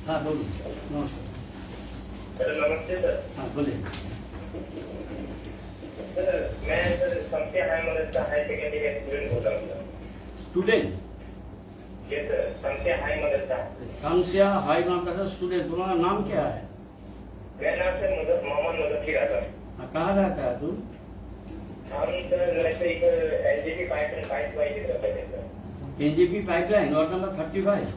हाँ बोलिए, नमस्कार। सर नमस्ते सर। हाँ बोलिए। सर मैं सर शमसिया हाई मदरसा हाई सेकेंडरी का स्टूडेंट बोल रहा हूँ सर। स्टूडेंट? ये सर शमसिया हाई मदरसा। शमसिया हाई मदरसा स्टूडेंट। तुम्हारा नाम क्या है? मेरा नाम सर मोहम्मद मुदस्सिर आजम। हाँ, कहाँ रहता है तुम? हम सर वैसे इधर एलजीबी पाइपलाइन की तरफ है sir. NGP pipeline, ward number 35।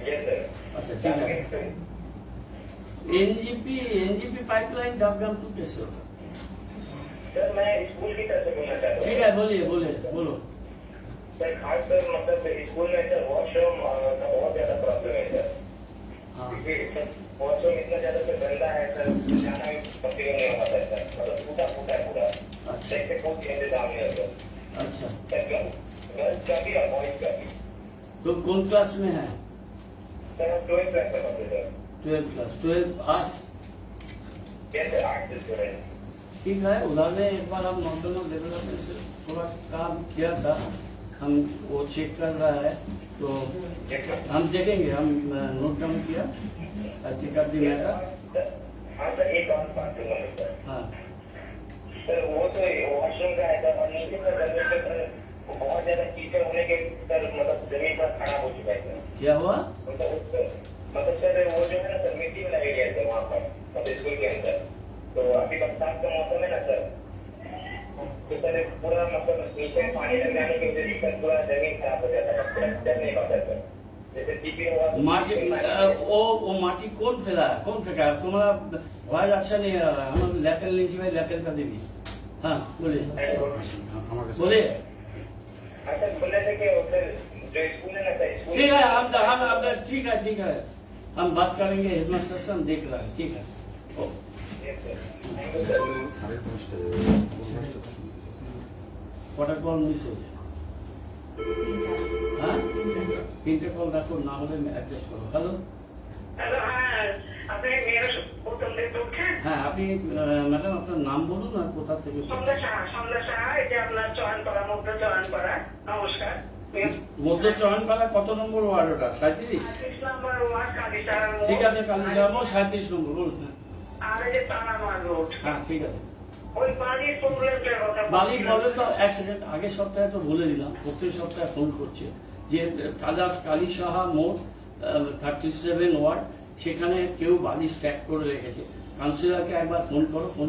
ये सर। अच्छा ठीक है। एनजीपी पाइपलाइन डबगम टू कैसे होगा? सर मैं स्कूल की तरफ से बोलना चाहता हूँ। ठीक है, बोलिए बोलो। सर खास कर मतलब स्कूल में सर वॉशरूम का बहुत ज्यादा प्रॉब्लम है सर। हाँ। वॉशरूम इतना ज्यादा सर गंदा है सर, जाना भी पॉसिबल नहीं हो पाता है सर। मतलब टूटा है पूरा। अच्छा से कोई इंतजाम नहीं है सर। अच्छा। गर्ल्स का भी और बॉयज का भी। तुम कौन क्लास में है? सर हम 12th क्लास में पढ़ते sir. 12th class. 12 arts? Yes sir, arts student. ठीक है, उधर में एक बार हम नॉर्मल डेवलपमेंट से थोड़ा काम किया था, हम वो चेक कर रहा है तो हम देखेंगे, हम नोट डाउन किया। ठीक है, हाँ सर, एक और बात करूँगा सर। हाँ सर वो तो वॉशरूम का है सर, और नीचे सर जमीन पे सर बहुत ज्यादा कीचड़ होने के सर मतलब जमीन पर खराब हो चुका है सर। क्या हुआ? मतलब सर वो जो है ना सर मिट्टी वाला एरिया है सर वहाँ पर मतलब स्कूल के अंदर। तो अभी बरसात का मौसम है ना सर, तो सर पूरा मतलब नीचे पानी लग जाने की वजह से सर पूरा जमीन खराब हो जाता है, पूरा चल नहीं पाता सर। जैसे टीपी हुआ माटी, वो माटी कौन फेंका है? तुम्हारा आवाज अच्छा नहीं आ रहा है। हम लेकर लीजिए भाई, लेकर का देवी। हाँ बोलिए बोलिए। अच्छा बोले थे कि सर जो स्कूल है ना सर स्कूल ठीक है, हम ठीक है, हम बात करेंगे हेडमास्टर से, हम देख रहे हैं। ठीक है, কটা কল মিস হয়েছে? হ্যাঁ, 3টে কল রাখো, না হলে অ্যাডজাস্ট করো। হ্যালো হ্যাঁ, আপনি ম্যাডাম আপনার নাম বলুন আর কোথা থেকে? মধ্য চয়নপাড়া কত নম্বর ওয়ার্ড ওটা? 37? ঠিক আছে, কালীগ্রাম 37 নম্বর বলুন। হ্যাঁ ঠিক আছে। বালি বলে তো, এক সেকেন্ড, আগের সপ্তাহে তো বলে দিলাম, প্রত্যেক সপ্তাহে ফোন করছে যে কালী সাহা মোড় 37 ওয়ার্ড, সেখানে কেউ বালি স্ট্যাক করে রেখেছে। কাউন্সিলরকে একবার ফোন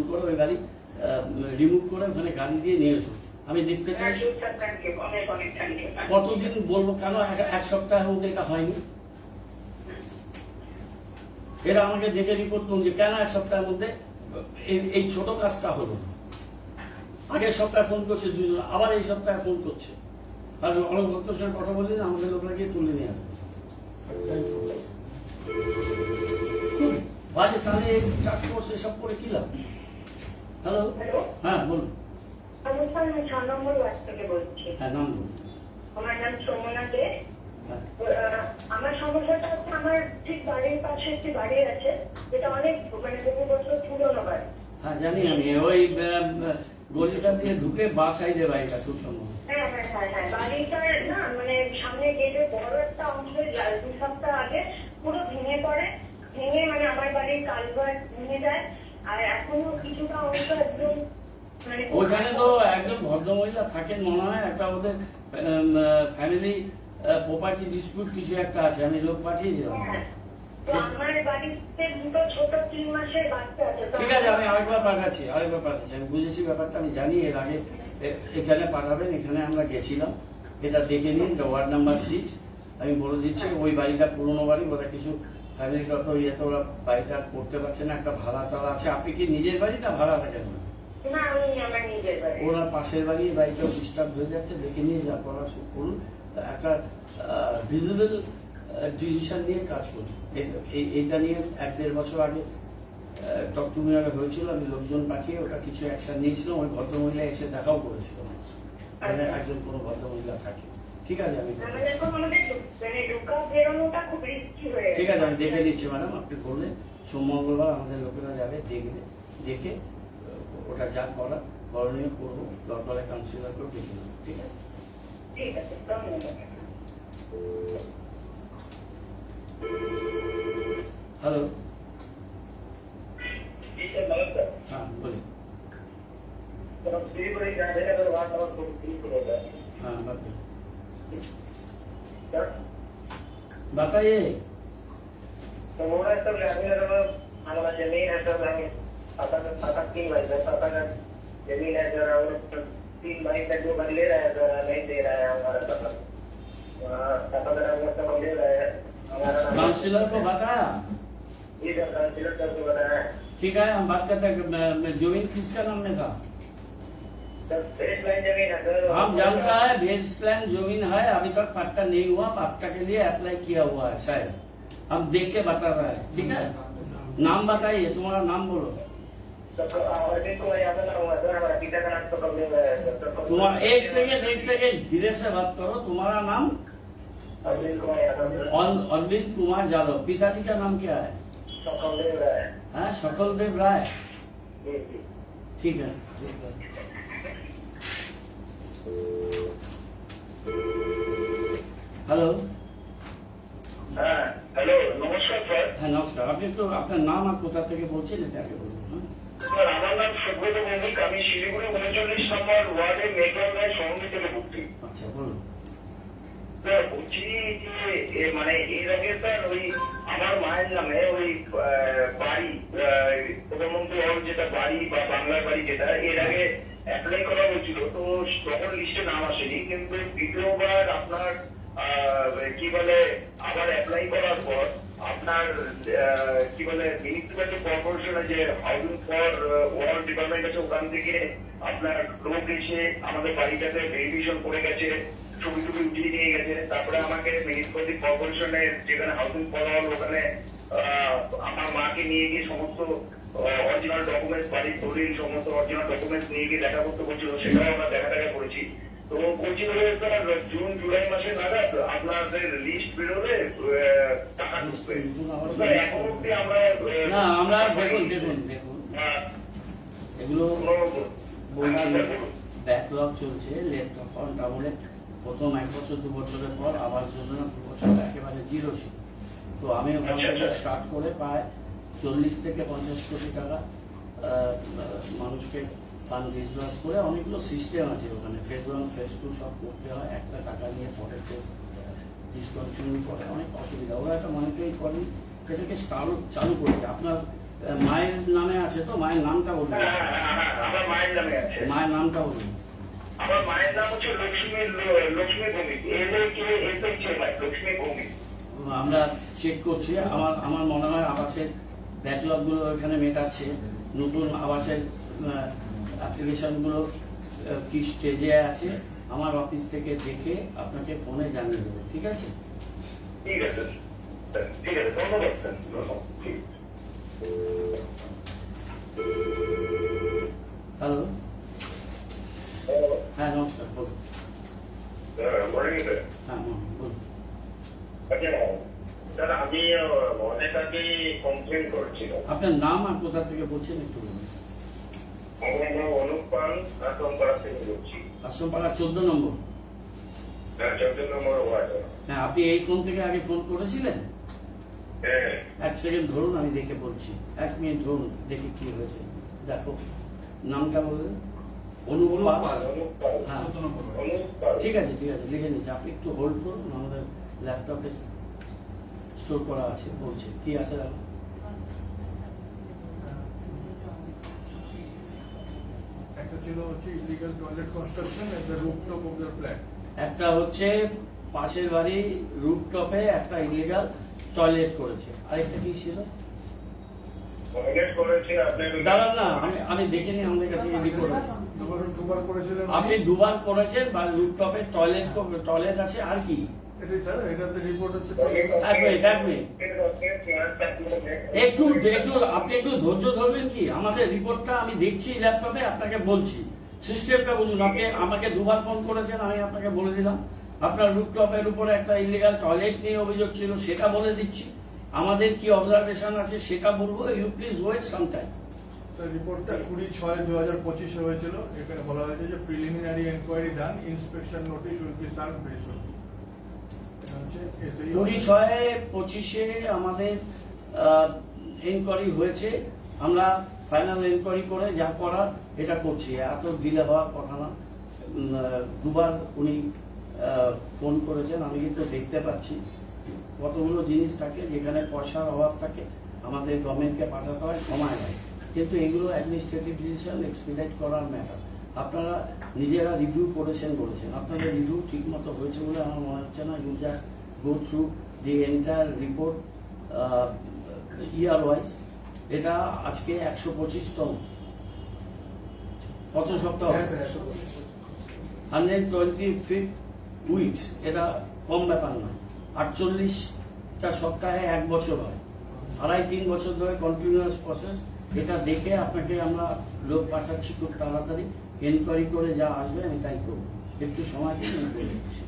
করো ওই গাড়ি রিমুভ করে ওখানে গাড়ি দিয়ে নিয়ে এসো। আমি দেখতে চাই কতদিন বলবো, কেন এক সপ্তাহের মধ্যে এটা হয়নি? এরা আমাকে দেখে রিপোর্ট করুন যে কেন এক সপ্তাহের মধ্যে এই ছোট কাজটা হলো। আগের সপ্তাহে ফোন করছে দুজন, আবার এই সপ্তাহে ফোন করছে। আর অনেক ভক্তের সঙ্গে কথা বলি না, আমাদের লোকরা গিয়ে তুলে নিয়ে আসবে। বাজে তাহলে কাজ করছে সব করে কি লাভ? হ্যালো হ্যাঁ বলুন। আমি 6 নম্বর ওয়ার্ড থেকে বলছি। হ্যাঁ নাম বলুন। আমার নাম সোমনা দে। আমার সমস্যাটা হচ্ছে, আমার ঠিক বাড়ির পাশে একটি বাড়ি আছে যেটা অনেক মানে বহু বছর পুরনো বাড়ি। হ্যাঁ জানি আমি, ওই গলিটা দিয়ে ঢুকে বা সাইডে বাড়িটা খুব সম্ভব। হ্যাঁ বাড়িটার না মানে সামনে গেটে বড় একটা অংশ 2 সপ্তাহ আগে পুরো ভেঙে পড়ে, ভেঙে মানে আমার বাড়ির কালভার্ট ভেঙে যায়, আর এখনো কিছুটা অংশ একদম মানে ওইখানে তো একজন ভদ্রমহিলা থাকেন মনে হয়, একটা ওদের ফ্যামিলি প্রপার্টি ডিসপিউট কিছু একটা আছে, আমি লোক পাঠিয়েছিলাম। আমার বাড়িতে 2 ছোট 3 মাসের বাচ্চা আছে। ঠিক আছে, আমি আরেকবার পাঠাচ্ছি, আমি বুঝেছি ব্যাপারটা, আমি জানি এর আগে এখানে পাঠাবেন, এখানে আমরা গেছিলাম, এটা দেখে নিন। ওয়ার্ড নাম্বার 6 আমি বলে দিচ্ছি, ওই বাড়িটা পুরোনো বাড়ি, ওরা কিছু ফ্যামিলিগত ইয়েতে ওরা বাড়িটা করতে পারছে না, একটা ভাড়া টাড়া আছে। আপনি কি নিজের বাড়ি না ভাড়া থাকেন? না আমি আমার নিজের বাড়ি। ওরা পাশের বাড়ি, বাড়িটা ডিস্টার্ব হয়ে যাচ্ছে, দেখে নিয়ে যা করার করুন, একটা ভিজিবল ডিসিশন নিয়ে কাজ করুন। এইটা নিয়ে 1-1.5 বছর আগে টকটুমিয়ারে হয়েছিল, আমি লোকজন পাঠিয়ে ওটা কিছু অ্যাকশন নিয়েছিলাম। ওই ভদ্রমহিলা এসে দেখাও করেছিল, একজন কোনো ভদ্রমহিলা থাকে। ঠিক আছে, আমি ঠিক আছে, আমি দেখে নিচ্ছি ম্যাডাম। আপনি বললেন সোম-মঙ্গলবার আমাদের লোকেরা যাবে, দেখবে, দেখে ওটা যা করা করণীয় করবো, দরকারে কাউন্সিলরকেও দেখে নেবো। ঠিক আছে, ঠিক আছে, ধন্যবাদ। हेलो जी सर नमस्कार हाँ बोलिए सर हम सिलीगुड़ी जा रहे हैं, अगर वहाँ नंबर 3 पर होता है हाँ बताइए सर बताइए तो वो है सर गांधीनगर में हमारा जमीन है सर, हम सात 3 भाई सर, 7 जमीन है सर, और 3 भाई का जो घर ले रहा है सर नहीं दे रहा है हमारा सर, 7 सब ले रहा है हमारा नाम। काउंसिलर को बताया जी सर काउंसिलर सर को बताया है ठीक है हम बात करते हैं कि जमीन किसका नाम में था सर, बेस लाइन जमीन है सर। हम जानता है बेसलैंड जमीन है अभी तक पट्टा नहीं हुआ पट्टा के लिए अप्लाई किया हुआ है शायद हम देख के बता रहे हैं ठीक है नाम बताइए तुम्हारा नाम बोलो सर अरविंद कुमार यादव नाम हुआ सर, हमारा पिता का नाम तो कमलेश है सर। तुम्हारा एक सेकेंड धीरे से बात करो तुम्हारा नाम अरविंद कुमार यादव सर, अरविंद कुमार यादव पिताजी का नाम क्या है तो कमलेश है। हाँ शकल देव राय जी जी ठीक है হ্যালো হ্যাঁ হ্যালো নমস্কার স্যার। হ্যাঁ নমস্কার আপনি একটু আপনার নাম আর কোথা থেকে বলছেন এটা আগে বলুন হ্যাঁ? স্যার আমার নাম সুব্রত ভৌমিক, আমি শিলিগুড়ি 39 নম্বর ওয়ার্ডের মেট্রো রায় সমিতি থেকে ভর্তি। আচ্ছা বলুন স্যার বলছি যে মানে এর আগে স্যার ওই আমার মায়ের নামে ওই বাড়ি প্রধানমন্ত্রী হল যেটা বাড়ি বা বাংলার বাড়ি যেটা এর আগে অ্যাপ্লাই করা হয়েছিল, তো তখন লিস্টে নাম আসেনি, কিন্তু দ্বিতীয়বার আপনার কি বলে আবার অ্যাপ্লাই করার পর আপনার কি বলে মিউনিসিপ্যালিটি কর্পোরেশনে যে হাউজিং ফর ওয়ার্ল্ড ডিপার্টমেন্ট আছে ওখান থেকে আপনার লোক এসে আমাদের বাড়িটাতে ভেরিফিকেশন করে গেছে, ছবি টবি উঠিয়ে নিয়ে গেছে, তারপরে আমাকে মিউনিসিপ্যালিটি কর্পোরেশনের যেখানে হাউজিং ফর ওয়ার্ল্ড ওখানে আমার মাকে নিয়ে গিয়ে সমস্ত অরিজিনাল ডকুমেন্টস বাড়ির দলিল সমস্ত অরিজিনাল ডকুমেন্টস নিয়ে গিয়ে দেখা করতে বলছিল, সেটাও আমরা দেখা করেছি। তো বলছিল স্যার জুন জুলাই মাসে নাগাদ আপনাদের লিস্ট বেরোলে টাকা ঢুকবে। স্যার এখন অব্দি আমরা না আমরা দেখুন এগুলো বলছি ব্যাকলগ চলছে লেট অ্যাকাউন্ট আমলে প্রথম 1 বছর 2 বছরের পর আবাস যোজনা 2 বছর একেবারে জিরো ছিল, তো আমি ওখান থেকে স্টার্ট করে প্রায় 40 থেকে 50 কোটি টাকা মানুষকে ফান্ড ডিসবার্স করে অনেকগুলো সিস্টেম আছে ওখানে ফেজ 1 ফেজ 2 সব করতে হয়, একটা টাকা নিয়ে পরের ফেজ ডিসকন্টিনিউ করে অনেক অসুবিধা, ওরা একটা মনিটরিং করেন এটাকে চালু করেছে। আপনার মায়ের নামে আছে তো মায়ের নামটা বলুন। আমার মায়ের নামে আছে। মায়ের নামটা বলুন। আমার মায়ের নাম হচ্ছে লক্ষ্মী ভৌমিক, লক্ষ্মী ভৌমিক। আমরা চেক করছি, আমার মনে হয় আবাসের ব্যাকলগ গুলো এখানে মেটাচ্ছে, নতুন আবাসের অ্যাপ্লিকেশন গুলো কি স্টেজে আছে আমার অফিস থেকে দেখে আপনাকে ফোনে জানিয়ে দেবো, ঠিক আছে? ঠিক আছে ঠিক আছে ধন্যবাদ স্যার। হ্যালো হ্যাঁ নমস্কার বলুন। হ্যাঁ বলুন। স্যার আমি অনেক আগে কমপ্লেন করছিলাম। আপনার নাম আর কোথা থেকে বলছেন একটু বলুন। আমার নাম অনুপ পাল, আশ্রমপাড়া থেকে বলছি। আশ্রমপাড়া 14 নম্বর। 14 নম্বর ওয়ার্ড। হ্যাঁ আপনি এই ফোন থেকে আগে ফোন করেছিলেন? হ্যাঁ 1 সেকেন্ড ধরুন আমি দেখে বলছি, 1 মিনিট ধরুন দেখি কি হয়েছে। দেখো নামটা বলবেন। অনুপ পাল। হ্যাঁ ঠিক আছে লিখে নিচ্ছি, আপনি একটু হোল্ড করুন, আমাদের ল্যাপটপে স্টোর করা আছে, বলছে কি আছে দেখো। একটা ছিল হচ্ছে illegal toilet construction at the rooftop of the flat. একটা হচ্ছে পাশের বাড়ি রুফটপে একটা ইলিগাল টয়লেট করেছে, আরেকটা কি ছিল টয়লেট করেছে আপনি। দাঁড়ান না আমি দেখে নিই, আমাদের কাছে রিপোর্ট দুবার করেছিলেন আপনি 2 বার করেছেন বা রুফটপে টয়লেট আছে, আর কি? এটাই স্যার, এটাতে রিপোর্ট হচ্ছে। এক মিনিট একটু আপনি একটু ধৈর্য ধরবেন কি, আমাদের রিপোর্টটা আমি দেখছি ল্যাপটপে, আপনাকে বলছি সিস্টেমটা বুঝুন। আপনি আমাকে 2 বার ফোন করেছেন, আমি আপনাকে বলে দিলাম আপনার রুফটপের উপরে একটা ইলিগাল টয়লেট নিয়ে অভিযোগ ছিল, সেটা বলে দিচ্ছি। আমাদের কি অবজারভেশন আছে সেটা বলবো, you please wait some time. Sir রিপোর্টটা 20/6/2025 হয়েছিল, এখানে বলা হয়েছে যে preliminary enquiry done, inspection notice will be served very soon. 20/6/25 আমাদের এনকোয়ারি হয়েছে, আমরা ফাইনাল এনকোয়ারি করে যা করার এটা করছি। এত ডিলে হওয়ার কথা না। দুবার উনি ফোন করেছেন, আমি কিন্তু দেখতে পাচ্ছি কতগুলো জিনিস থাকে যেখানে পয়সার অভাব থাকে, আমাদের গভর্নমেন্টকে পাঠাতে হয়, সময় নেয়, কিন্তু এগুলো অ্যাডমিনিস্ট্রেটিভ ডিসিশন এক্সপিডাইট করার ম্যাটার। আপনারা নিজেরা রিভিউ করেছেন বলেছেন, আপনাদের রিভিউ ঠিক মতো হয়েছে বলে আমার মনে হচ্ছে না। You just go through the entire report year wise. এটা আজকে 125তম, কত সপ্তাহ? 125 উইকস, এটা কম ব্যাপার নয়। 48টা সপ্তাহে 1 বছর হয়, 2.5-3 বছর ধরে কন্টিনিউয়াস প্রসেস। এটা দেখে আপনাকে আমরা লোক পাঠাচ্ছি খুব তাড়াতাড়ি, এনকোয়ারি করে যা আসবে আমি তাই করবো। একটু সময় দিন, আমি করে দিচ্ছি।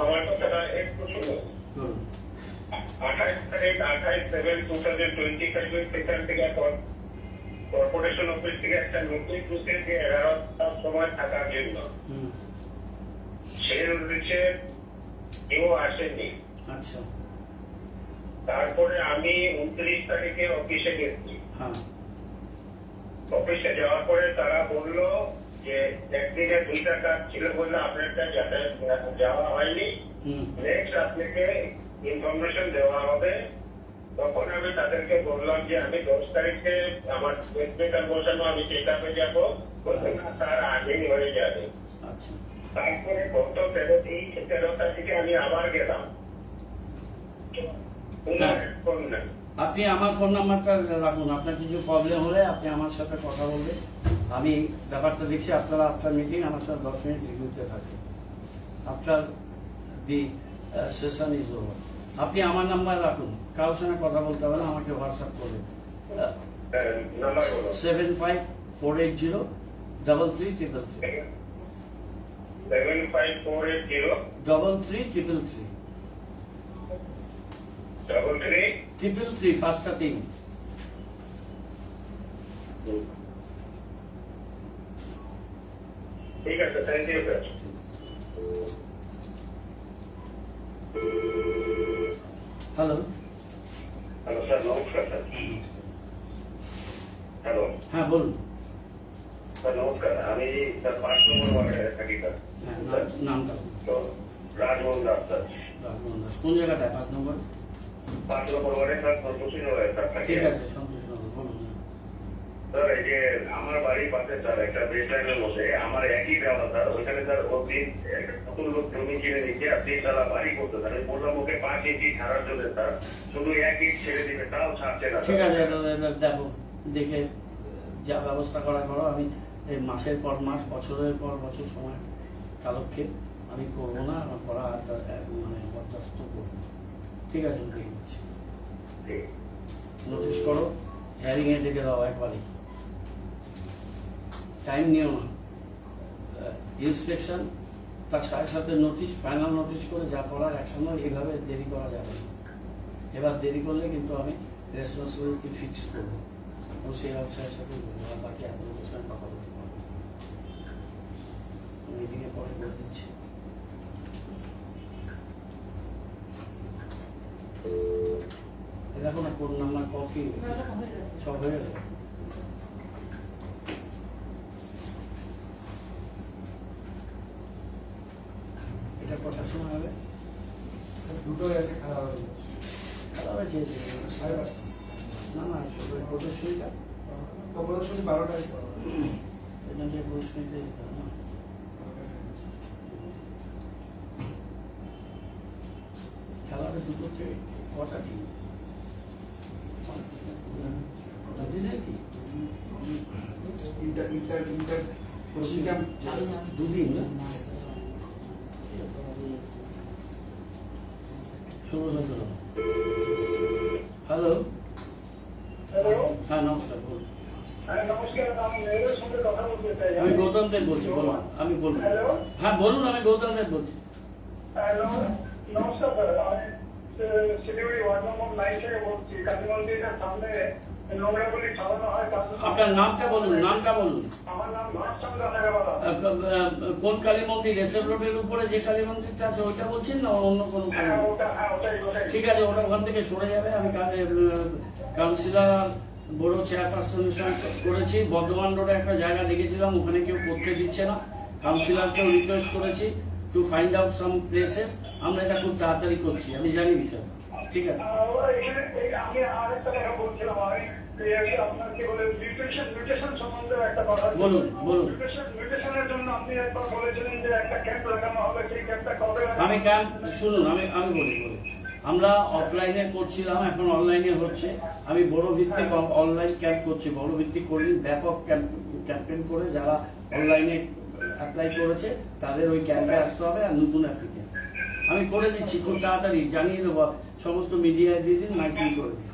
আমার কথাটা একটু শুনুন। বলুন। 28/7/2025 সেখান থেকে কর্পোরেশন অফিস থেকে একটা নোটিশ দিচ্ছে যে 11টার সময় থাকার জন্য। হুম, সেই নোটিশে কেউ আসেনি। আচ্ছা, তারপরে আমি 29 তারিখে অফিসে গেছি। হ্যাঁ, অফিসে যাওয়ার পরে তারা বললো যে একদিনে 2টা কাজ ছিল বলে আপনারটা যাওয়া হয়নি, হুম, নেক্সট আপনাকে ইনফরমেশন দেওয়া হবে। তখন আমি তাদেরকে বললাম যে আমি 10 তারিখে আমার পেপার বসানো, আমি চেক আপে যাবো। বলতে না স্যার আগেই হয়ে যাবে। আচ্ছা, তারপরে গত 13 তারিখে আমি আবার গেলাম, ফোন নেই। আপনি আমার ফোন নাম্বারটা রাখুন, আপনার কিছু প্রবলেম হলে আপনি আমার সাথে কথা বলবেন। আমি ব্যাপারটা দেখছি, আপনারা আফটার মিটিং আমার সাথে 10 মিনিট রিভিউতে থাকেন। After the session is over, আপনি আমার নাম্বার রাখুন, কারোর সঙ্গে কথা বলতে হবে না, আমাকে হোয়াটসঅ্যাপ করবেন। নাম্বার বলো। 754803333 75480 3333 333 পাঁচটা 3। ঠিক আছে, thank you sir. Hello, hello sir, নমস্কার স্যার। হ্যালো হ্যাঁ বলুন। স্যার নমস্কার, আমি স্যার 5 নম্বর ওয়ার্ডে থাকি স্যার। হ্যাঁ, নামটা বলুন। তো রাজমোহন দাস স্যার। রাঘবন দাস, কোন জায়গাটায়? 5 নম্বর। 5 নম্বর ওয়ার্ডে স্যার সন্তোষী নগরে স্যার থাকি। ঠিক আছে, সন্তোষ নগর, বলুন। স্যার এই যে আমার বাড়ির পাশে স্যার একটা বেস লাইনের মধ্যে আমার একই দেওয়া স্যার, ওইখানে স্যার ওদিন একটা নতুন লোক জমি কিনে নিচ্ছে, আপনি তারা বাড়ি করতে স্যার। আমি বললাম ওকে 5 ইঞ্চি ছাড়ার জন্য স্যার, শুধু 1 ইঞ্চ ছেড়ে দিবে, তাও ছাড়ছে না। ঠিক আছে, এটা দেখো, দেখে যা ব্যবস্থা করা করো। আমি এই মাসের পর মাস, বছরের পর বছর সময় কালক্ষেপ আমি করবো না, আমার করা মানে বরদাস্ত করবো। ঠিক আছে, ঠিক আছে, নোটিশ করো, হ্যারিং এ ডেকে দাও একবারই, টাইম নিও না। ইন্সপেকশন তার সাথে সাথে নোটিশ, ফাইনাল নোটিশ করে যা করার অ্যাকশন হয়। এইভাবে দেরি করা যাবে না। এবার দেরি করলে কিন্তু আমি রেসপন্সিবিলিটি ফিক্স করবো এবং সেই অফিসারের সাথে বলবো, আর বাকি এত লোকের সঙ্গে কথা বলতে পারবো। মিটিংয়ে পরে করে দিচ্ছি। দেখো না কোন নাম্বার কপি সব হয়ে গেছে। এটা কটার সময় হবে? দুটোই আছে, খারাপ হয়ে খারাপ হয়েছে সাড়ে 5টা। না না, সবাই প্রদর্শনীটা প্রদর্শনী 12টায়। এখান থেকে প্রদর্শনীতে যেতে হবে না। খেলা হবে দুটো থেকে কটা টিম? দুদিনের কি? ইন্টার কোচিং ক্যাম্প দুদিন না? হ্যালো, হ্যালো, হ্যাঁ নমস্কার, বলুন। নমস্কার, আমি মেয়রের সঙ্গে কথা বলতে চাই। আমি গৌতম দেব বলছি, বলুন। আমি বলবো। হ্যালো, হ্যাঁ বলুন, আমি গৌতম দেব বলছি। নমস্কার স্যার, আমি শিলিগুড়ি ওয়ার্ড নম্বর 9 থেকে বলছি। কালী মন্দিরের সামনে নোংরাগুলি ছাড়ানো হয় আপনার নামটা বলুন, নামটা বলুন। আমার নাম ধনচন্দ্র নেগাবালা। কোন কালী মন্দির? রেসেপ রোডের উপরে যে কালী মন্দিরটা আছে ওইটা বলছেন না অন্য কোনো কালী মন্দির? ওটাই ঠিক আছে, ওটা ওখান থেকে সরে যাবে। আমি কাউন্সিলর বড় চেয়ারপারসনের সঙ্গে করেছি। বর্ধমান রোডে একটা জায়গা দেখেছিলাম, ওখানে কেউ করতে দিচ্ছে না। কাউন্সিলরকেও রিকোয়েস্ট করেছি to find out some places. আমরা এটা খুব তাড়াতাড়ি করছি, আমি জানি বিষয়। ঠিক আছে, আমি আরেকটা কথা বলছিলাম, আপনার কি বলে নিউট্রিশন সম্বন্ধে একটা কথা। বলুন বলুন। নিউট্রিশনের জন্য আপনি একবার বলেছিলেন যে একটা ক্যাম্প লাগানো হবে, সেই ক্যাম্পটা কবে লাগানো আমি ক্যাম্প শুনুন, আমি বলি। আমরা অফলাইনে করছিলাম, এখন অনলাইনে হচ্ছে। আমি বড় ভিত্তিক অনলাইন ক্যাম্প করছি। বড় ভিত্তিক করিনি, ব্যাপক ক্যাম্পেইন করে যারা অনলাইনে অ্যাপ্লাই করেছে তাদের ওই ক্যাম্পে আসতে হবে। আর নতুন অ্যাপ্লিকেন্ট আমি করে দিচ্ছি খুব তাড়াতাড়ি, জানিয়ে দেবো। সমস্ত মিডিয়ায় দিয়ে দিন, মাইকিং করে দিন।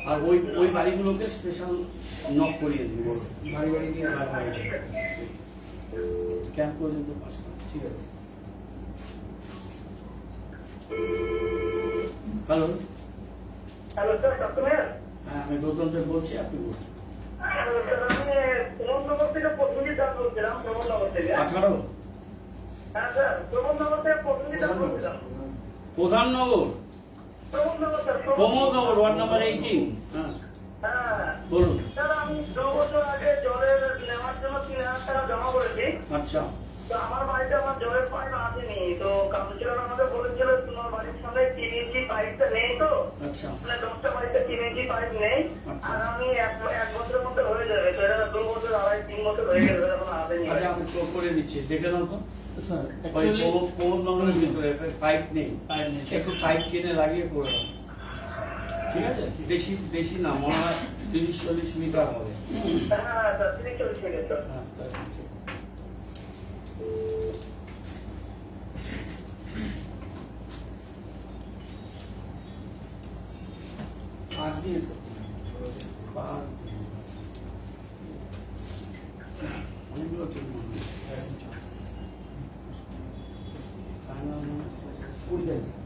আর ওই বাড়িগুলোকে স্পেশাল নক করিয়ে দিন। বাড়ি বাড়ি গিয়ে ক্যাম্প পর্যন্ত 5টা। ঠিক আছে। হ্যালো, হ্যালো স্যার, ডক্টর হ্যাঁ আমি গৌতমদেব বলছি, আপনি বলুন। আমি প্রমোদনগর থেকে প্রতিনিধি দাস বলছিলাম। প্রমোদনগর থেকে 18 হ্যাঁ স্যার, প্রমোদনগর থেকে প্রতিনিধি দাস বলছিলাম। Pradhannagar, Pramodnagar sir, Pramodnagar, ward number 18। হ্যাঁ হ্যাঁ বলুন। স্যার, আমি 2 বছর আগে জলের নেওয়ার জন্য 3,000 টাকা জমা করেছি। আচ্ছা, তো আমার বাড়িতে আমার জলের পাইপ আসেনি। তো কাউন্সিলর আমাকে বলেছিল তোমার বাড়ির সামনে 3 ইঞ্চি পাইপটা নেই, তো আচ্ছা, মানে 10টা বাড়িতে 3 ইঞ্চি পাইপ নেই। আচ্ছা। আর আমি এক বছরের মধ্যে হয়ে যাবে। তো এটা 2 বছর, 2.5-3 বছর হয়ে গেছে, এখন আসেনি। আচ্ছা আমি করে দিচ্ছি, দেখে নাও তো। স্যার ওই অ্যাকচুয়ালি প্রমোদনগরের ভিতরে পাইপ নেই, একটু পাইপ কিনে লাগিয়ে করে দাও। ঠিক আছে, বেশি না, মনে হয় 30-40 মিটার হবে। হ্যাঁ স্যার, 30-40 মিনিট স্যার। হ্যাঁ, তাই ঠিক। আজ দিয়ে স্যার অনেকগুলো ঠিক মনে হয়। 20 দিন স্যার।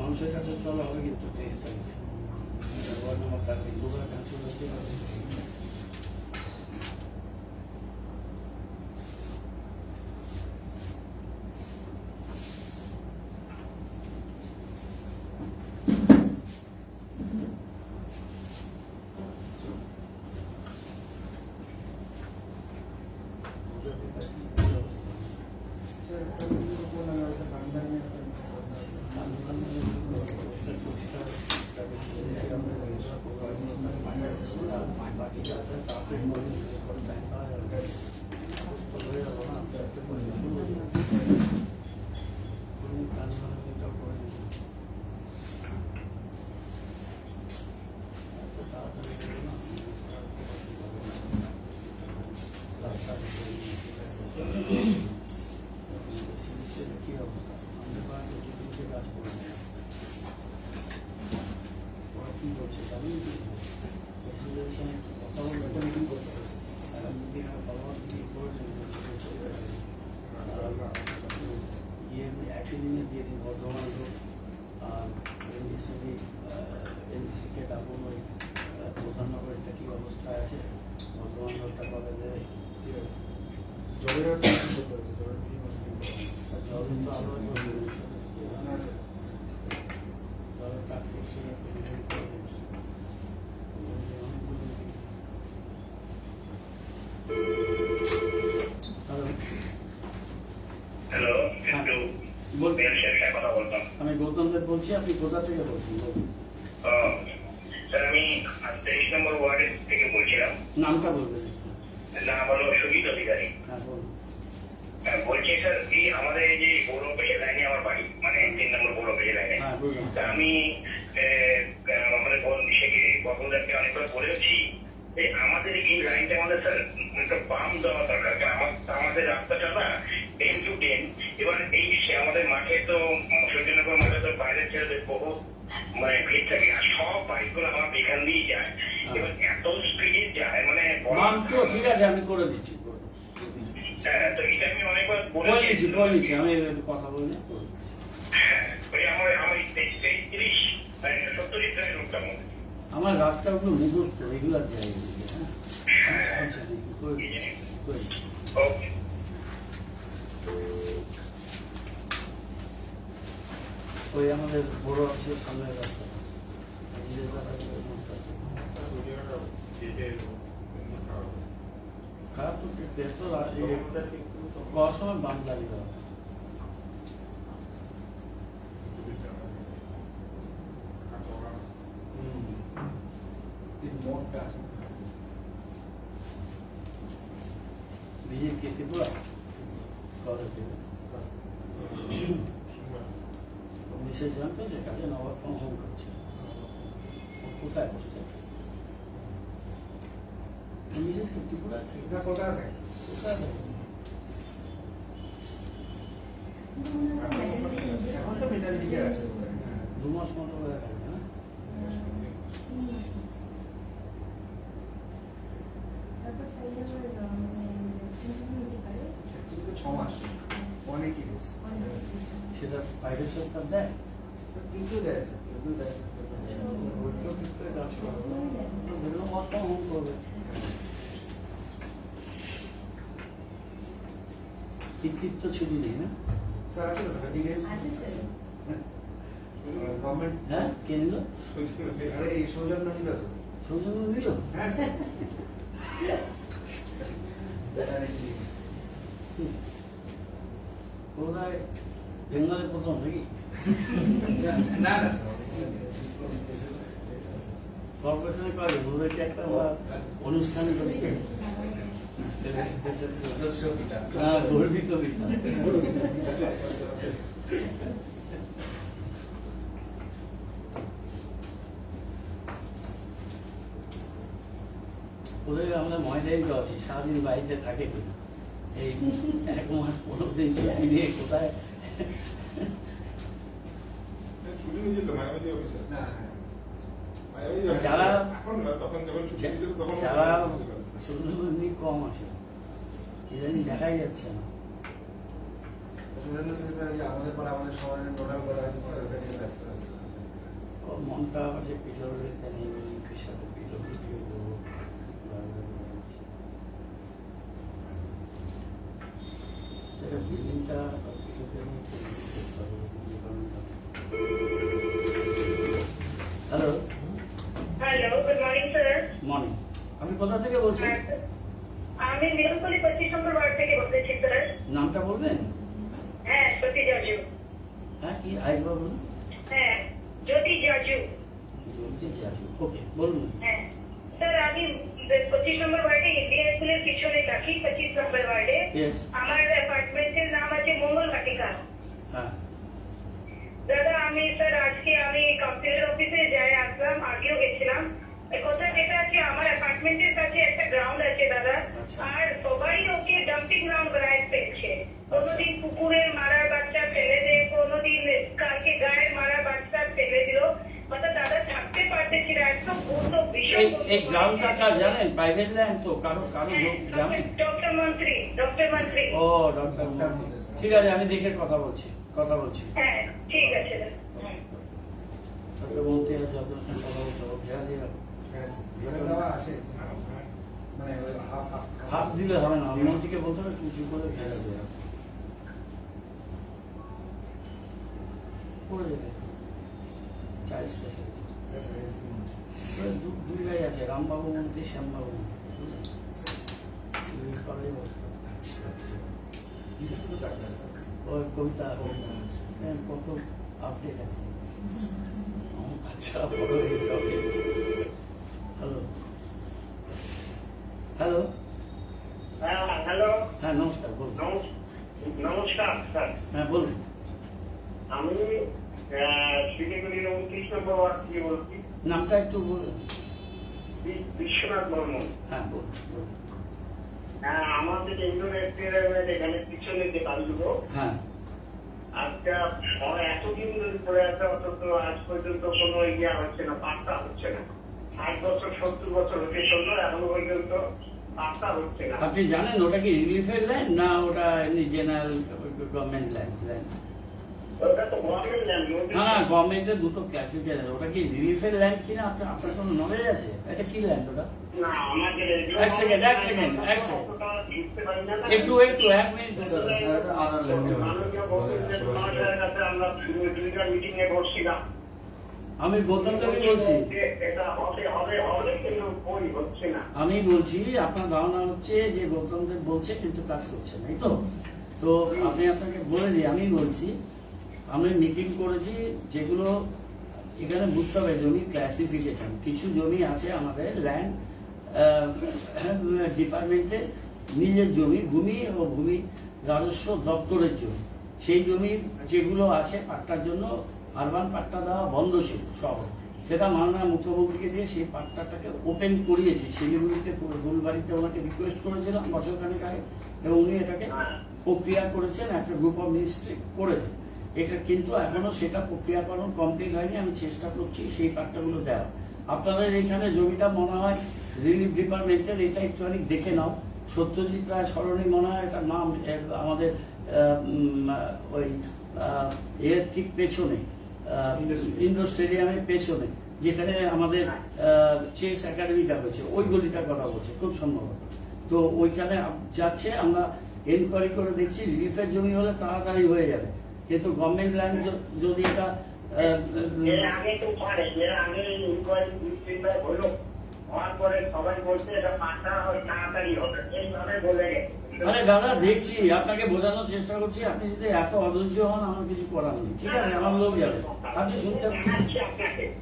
মানুষের কাছে চলা হবে কিন্তু 23 তারিখে ওয়ার্ড নাম্বার 30 দুবার ক্যান্সেল হচ্ছে। স্যার একটা কোন নাম আছে বাংলাদেশে একটা মিস কি অবস্থা আমাদের বাড়িতে কিছু কাজ করে নেয়। ওরা কি বলছে জানেন কি? প্রেসিডেন্টের সঙ্গে কথা বলে একটা মিটিং করতে হবে। মিটিং পাওয়ার দিয়ে করেছেন ইয়ে একই দিনে দিয়ে দিন। বর্ধমান রোড আর এনডিসিকে ডাকুন। ওই প্রধাননগরটা কি অবস্থায় আছে, বর্ধমান রোডটা কবে দেবে? ঠিক আছে। জলের একটা কি করতে হবে? জলের কি জল তো আরো না স্যার। জলের কাজ করছে না, হ্যালো, একটু মেয়ের কথা বলতাম। আমি গৌতমদেব বলছি, আপনি কোথা থেকে বলছেন? স্যার, আমি 23 নম্বর ওয়ার্ড থেকে বলছিলাম। নামটা বলবেন? নাম হলো সুজিত অধিকারী। হ্যাঁ বলুন। বলছি স্যার, এই আমাদের এই যে বড় পেশে লাইনে আমার বাড়ি, মানে 3 নম্বর বড় পেশে লাইনে। হ্যাঁ বলুন। তা আমি আমাদের কর্মদারকে অনেকবার বলেছি যে আমাদের এই লাইনটা আমাদের স্যার একটা বাম দেওয়া দরকার। আমাদের রাস্তাটা না 10 to 10। এবার এই আমাদের মাঠে তো সূর্যনগর মাঠে তো বাইরের ছেলেদের বহু মানে ভিড় থাকে, আর সব বাইকগুলো আমার এখান দিয়েই যায়। এবার এত স্পিডে যায়, মানে নাম তো ঠিক আছে, আমি করে দিচ্ছি। হ্যাঁ, তো এটা আমি অনেকবার করে দিচ্ছি, আমি একটু কথা বলি। ওই আমার 23 70 লিটারের রুটটা মধ্যে আমার রাস্তাগুলো মুখস্থ রেগুলার যায় হ্যাঁ আচ্ছা কই ওকে ওই আমাদের বড় অফিসের সামনের রাস্তা খারাপ তো পেতো করার সময় বাম দাঁড়িয়ে দেওয়া বিজেপি ত্রিপুরা মিসেস জানতে যে কাজে নবাব হোম করছে কোথায় বসছে মিসেসকে ত্রিপুরায় থাকে কোথায় থাকে কোথায় থাকে এখন তো মিটার দিকে আছে 2 মাস মতো হয়ে থাকে না কিন্তু 6 মাস অনেকই বেশি সেটা প্রাইভেট সেক্টর দেয় কিন্তু দেয় স্যার কিন্তু দেয় হোম করবে তো ছুটি নেই না স্যার আছে তো 30 ডেজ গভর্নমেন্ট হ্যাঁ কে নিল আরে এই সৌজন্য নিল তো সৌজন্য নিল হ্যাঁ স্যার কোথায় বেঙ্গলের প্রথম নাকি না না স্যার কর্পোরেশনের কাজ ওদেরকে একটা আমরা অনুষ্ঠানে করি হ্যাঁ গর্বিত পিতা ওদের আমরা ময়দাই দেওয়া উচিত সারাদিন বাড়িতে থাকে কিনা এই 1 মাস 15 দিন ছুটি নিয়ে কোথায় ছুটি নিয়েছিল মায়াবতী অফিসে না যারা এখন না তখন যখন ছুটি ছিল তখন যারা শুধু শুধু এমনি কম আছে ইদানিং দেখাই যাচ্ছে না সৌজন্য স্যার আমাদের পরে আমাদের সমাজে টোটাল করা হয়েছে স্যার ওটা নিয়ে ব্যস্ত আছে ও মন খারাপ আছে পিলোরের জানি ফিসাতে পিলোর ভিডিও করবো বিল্ডিংটা hello hello good morning sir morning আপনি কোথা থেকে বলছেন আমি মিলনপল্লী 25 নম্বর ওয়ার্ড থেকে বলতেছি স্যার নামটা বলবেন হ্যাঁ জ্যোতি জাজু হ্যাঁ কি আরেকবার বলুন হ্যাঁ জ্যোতি জাজু ওকে বলুন হ্যাঁ স্যার আমি 25 নম্বর ওয়ার্ডে ইন্ডিয়া স্কুলের পিছনে থাকি 25 নম্বর ওয়ার্ডে Yes. আমার অ্যাপার্টমেন্টের নাম আছে মঙ্গল বাটিকা হ্যাঁ দাদা আমি স্যার আজকে আমি কম্পিউটার অফিসে যাই আসলাম আগেও গেছিলাম কথা যেটা আছে আমার অ্যাপার্টমেন্টের কাছে একটা গ্রাউন্ড আছে দাদা আচ্ছা। আর সবাই ওকে ডাম্পিং গ্রাউন্ড বানায় ফেলছে কোনোদিন কুকুরের মারার বাচ্চা ফেলে দেয় কোনোদিন কালকে গায়ের মারার বাচ্চা ফেলে দিল মানে দাদা থাকতে পারতেছি না একদম ভূত ভীষণ এই গ্রাউন্ডটা কার জানেন প্রাইভেট ল্যান্ড তো কারো কারো লোক জানেন ডক্টর মন্ত্রী ও ডক্টর ঠিক আছে আমি দেখে কথা বলছি হ্যাঁ ঠিক আছে দাদা ডক্টর মন্ত্রী আর যত সঙ্গে কথা বলতে হবে ঘেরা দিয়ে রাখো। হ্যাঁ স্যার এটা দেওয়া আছে মানে হাফ হাফ হাত দিলে হবে না মন্ত্রীকে বলতে হবে উঁচু করে ঘেরা দিয়ে রাখো। করে দেবে চাইল্ড স্পেশালিস্ট দুই ভাই আছে রামবাবু মন্ত্রী শ্যামবাবু মন্ত্রী বিশেষ করে ডাক্তার স্যার ওর কবিতা কত আপডেট আছে আচ্ছা বড় হয়ে যাবে হ্যালো হ্যালো হ্যালো হ্যাঁ নমস্কার বলুন নমস্কার স্যার হ্যাঁ বলুন আমি শিলিগুড়ির 29 নম্বর ওয়ার্ড থেকে বলছি নামটা একটু বলুন বিশ্বনাথ বর্মন হ্যাঁ বলুন বলুন আমাদের ইন্টারনেটের এখানে পিছনে যে বাড়িগুলো হ্যাঁ আজকে এতদিন ধরে পড়ে আছে অথচ আজ পর্যন্ত কোনো ইয়ে হচ্ছে না পাত্তা হচ্ছে না 60 বছর 70 বছর হতে চললো এখনো পর্যন্ত পাত্তা হচ্ছে না আপনি জানেন ওটা কি রিলিফের ল্যান্ড না ওটা এমনি জেনারেল গভর্নমেন্ট ল্যান্ড ওটা তো গভর্নমেন্ট ল্যান্ড। না না, গভর্নমেন্টের দুটো ক্লাসিফিকেশন। ওটা কি রিলিফের ল্যান্ড কিনা আপনার কোনো নলেজ আছে? এটা কি ল্যান্ড ওটা? না আমাদের এক সেকেন্ড। একটু 1 মিনিট। স্যার এটা আদার ল্যান্ডে আমরা মিটিং এ বসছিলাম। আমি গৌতম দেবী বলছি। এটা হবে কিন্তু কই হচ্ছে না। আমি বলছি আপনার ধারণা হচ্ছে যে গৌতম দেব বলছে কিন্তু কাজ করছে না, এই তো? তো আপনি আপনাকে বলে দিই, আমি বলছি আমি মিটিং করেছি, যেগুলো এখানে বুঝতে হবে জমি ক্লাসিফিকেশন। কিছু জমি আছে আমাদের ল্যান্ড ডিপার্টমেন্টের নিজের জমি, ভূমি ও ভূমি রাজস্ব দপ্তরের জমি। সেই জমি যেগুলো আছে পাট্টার জন্য আরবান পাট্টা দেওয়া বন্ধ ছিল সব, সেটা মাননীয় মুখ্যমন্ত্রীকে দিয়ে সেই পাট্টাটাকে ওপেন করিয়েছি। শিলিগুড়িতে ফুলবাড়িতে ওনাকে রিকোয়েস্ট করেছিলাম বছরখানেক আগে, এবং উনি এটাকে প্রক্রিয়া করেছেন, একটা গ্রুপ অফ মিনিস্ট্রি করেছেন। এটা কিন্তু এখনো সেটা প্রক্রিয়াকরণ কমপ্লিট হয়নি। আমি চেষ্টা করছি সেই পাট্টাগুলো দেওয়া। আপনাদের এখানে জমিটা মনে হয় রিলিফ ডিপার্টমেন্টের, এটা একটুখানি দেখে নাও। সত্যজিৎ রায় সরণি মনে হয় এটার নাম, আমাদের ওই এর ঠিক পেছনে ইন্ডোর স্টেডিয়ামের পেছনে, যেখানে আমাদের চেস একাডেমিটা হয়েছে, ওই গলিটার কথা বলছে খুব সম্ভবত। তো ওইখানে যাচ্ছে, আমরা এনকোয়ারি করে দেখছি। রিলিফের জমি হলে তাড়াতাড়ি হয়ে যাবে, কিন্তু গভর্নমেন্ট ল্যান্ড যদি এটা এর আগে তো পারে, এর আগে ইনকোয়ারি ডিস্ট্রিক্টে হলো, হওয়ার পরে সবাই বলছে এটা পাঁচটা তাড়াতাড়ি হবে, এইভাবে বলে গেছে। আরে দাদা দেখছি, আপনাকে বোঝানোর চেষ্টা করছি। আপনি যদি এত অধৈর্য হন, আমার কিছু করার নেই, ঠিক আছে? আমার লোক যাবে, আপনি শুনতে।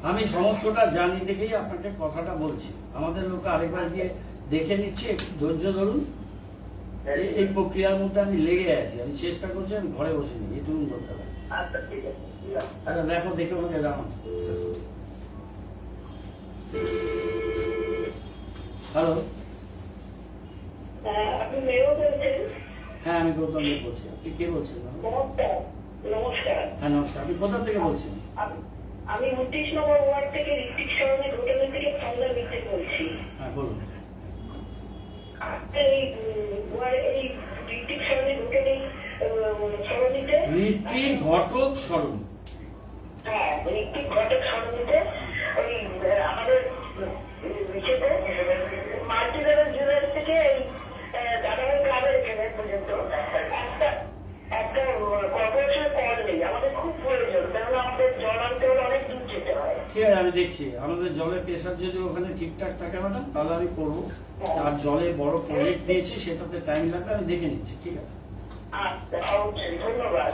আমি সমস্তটা জানি দেখেই আপনাকে কথাটা বলছি। আমাদের লোক আরেকবার দিয়ে দেখে নিচ্ছে, একটু ধৈর্য ধরুন। এই প্রক্রিয়ার মধ্যে আমি লেগে আছি, আমি চেষ্টা করছি, আমি ঘরে বসে নিই, এটুকুন করতে পারি। আচ্ছা ঠিক আছে। আচ্ছা দেখো, দেখে আমাকে জানান। হ্যালো, আপনি মেয়েও বলছেন? হ্যাঁ আমি গৌতম দেব বলছি। আপনি কে বলছেন? নমস্কার। নমস্কার। হ্যাঁ নমস্কার। আপনি কোথা থেকে বলছেন? আমি 29 নম্বর ওয়ার্ড থেকে ঋত্বিক সরণের হোটেল থেকে ফন্দা মিত্র বলছি। হ্যাঁ বলুন। এই ঋত্বিক সরণের হোটেলের সরণিতে, ঋত্বিক ঘটক সরণ। হ্যাঁ ঋত্বিক ঘটক সরণিতে ওই আমাদের মাল্টিলেভেল জুয়েলার্স থেকে দাদাভাই ক্লাবের এখানে পর্যন্ত একটা কর্পোরেশনের কল নেই। আমাদের খুব প্রয়োজন, কেননা আমাদের জল আনতে হলে অনেক দূর যেতে হয়। ঠিক আছে, আমি দেখছি। আমাদের জলের প্রেশার যদি ওখানে ঠিকঠাক থাকে ম্যাডাম, তাহলে আমি করবো। আর জলে বড় প্রজেক্ট নিয়েছি, সেটাতে টাইম লাগবে, আমি দেখে নিচ্ছি। ঠিক আছে, আচ্ছা অবশ্যই, ধন্যবাদ।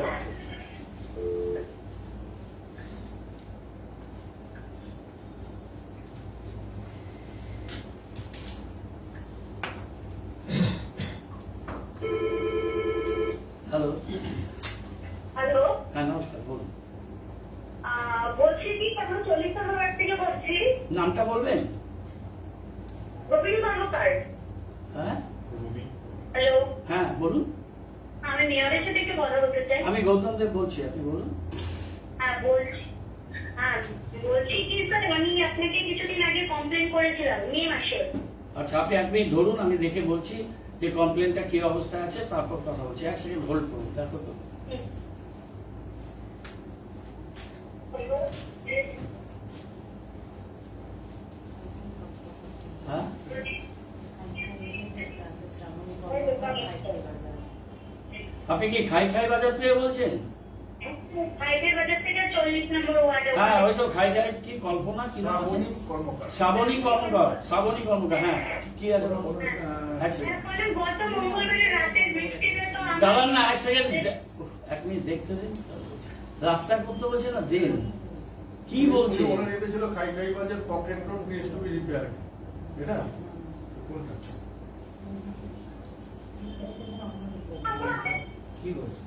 হ্যালো। হ্যালো, হ্যাঁ নমস্কার, বলুন। বলছি কি, আমরা 40 নম্বর ওয়ার্ড থেকে বলছি। নামটা বলবেন? রবীন্দ্র কর্মকার। হ্যাঁ হ্যালো, হ্যাঁ বলুন। আমি মেয়রের সাথে একটু কথা বলতে চাই। আমি গৌতম দেব বলছি, আপনি বলুন। হ্যাঁ বলছি। হ্যাঁ বলছি কি স্যার, আমি আপনাকে কিছুদিন আগে কমপ্লেন করেছিলাম মে মাসে। আচ্ছা আপনি 1 মিনিট ধরুন, আমি দেখে বলছি যে কমপ্লেনটা কি অবস্থায় আছে, তারপর কথা বলছি। 1 সেকেন্ড হোল্ড করুন, দেখো তো। হ্যাঁ আপনি কি খাই খাই বাজার থেকে বলছেন? হাইওয়ে বাজার থেকে 40 নম্বর ওয়ার্ডে। হ্যাঁ ওই তো খাই খাই, কি কল্পনা, কি নাম আছে? শ্রাবণী কর্মকার। শ্রাবণী কর্মকার। শ্রাবণী কর্মকার, হ্যাঁ কি আছে? 1 সেকেন্ড এখন গত মঙ্গলবারে রাতে বৃষ্টিতে তো দাঁড়ান না, 1 সেকেন্ড, 1 মিনিট দেখতে দিন। রাস্তা করতে বলছে না, দেন কি বলছে? ওনার এটা ছিল খাইখাই বাজার pocket road needs to be repaired. এটা কোনটা?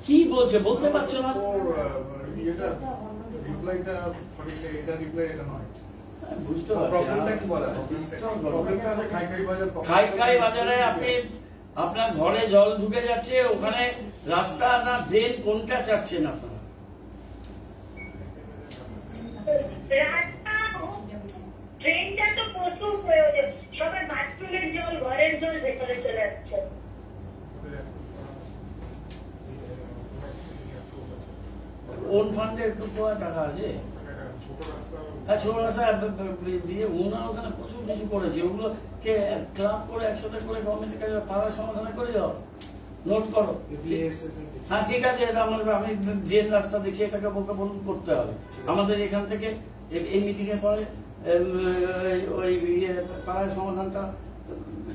কি বলছে বলতে পারছো না? এটা রিপ্লাইটা সঠিক, এটা রিপ্লাই এটা নয়। বুঝতে পারছি। প্রবলেমটা কি বলা আছে? প্রবলেমটা আছে খাইখাই বাজার খাই খাই বাজারে আপনি, আপনার ঘরে জল ঢুকে যাচ্ছে, ওখানে রাস্তা না ড্রেন, কোনটা চাচ্ছেন আপনারা? ট্রেনটা তো প্রচুর প্রয়োজন, সবার বাথরুমের জল, ঘরের জল ভেতরে চলে যাচ্ছে। ওন ফান্ডের কোথাও টাকা আছে। ছোট রাস্তা হ্যাঁ, ছোট রাস্তা দিয়ে ওনার ওখানে প্রচুর কিছু করেছে, ওগুলোকে ক্লাব করে একসাথে করে গভর্নমেন্টের কাছে পাড়ার সমাধান করে যাও, নোট করো। হ্যাঁ ঠিক আছে, এটা আমি যে রাস্তা দেখছি এটাকে বন্ধ করতে হবে আমাদের এখান থেকে। এই মিটিং এর পরে ওই পাড়ার সমাধানটা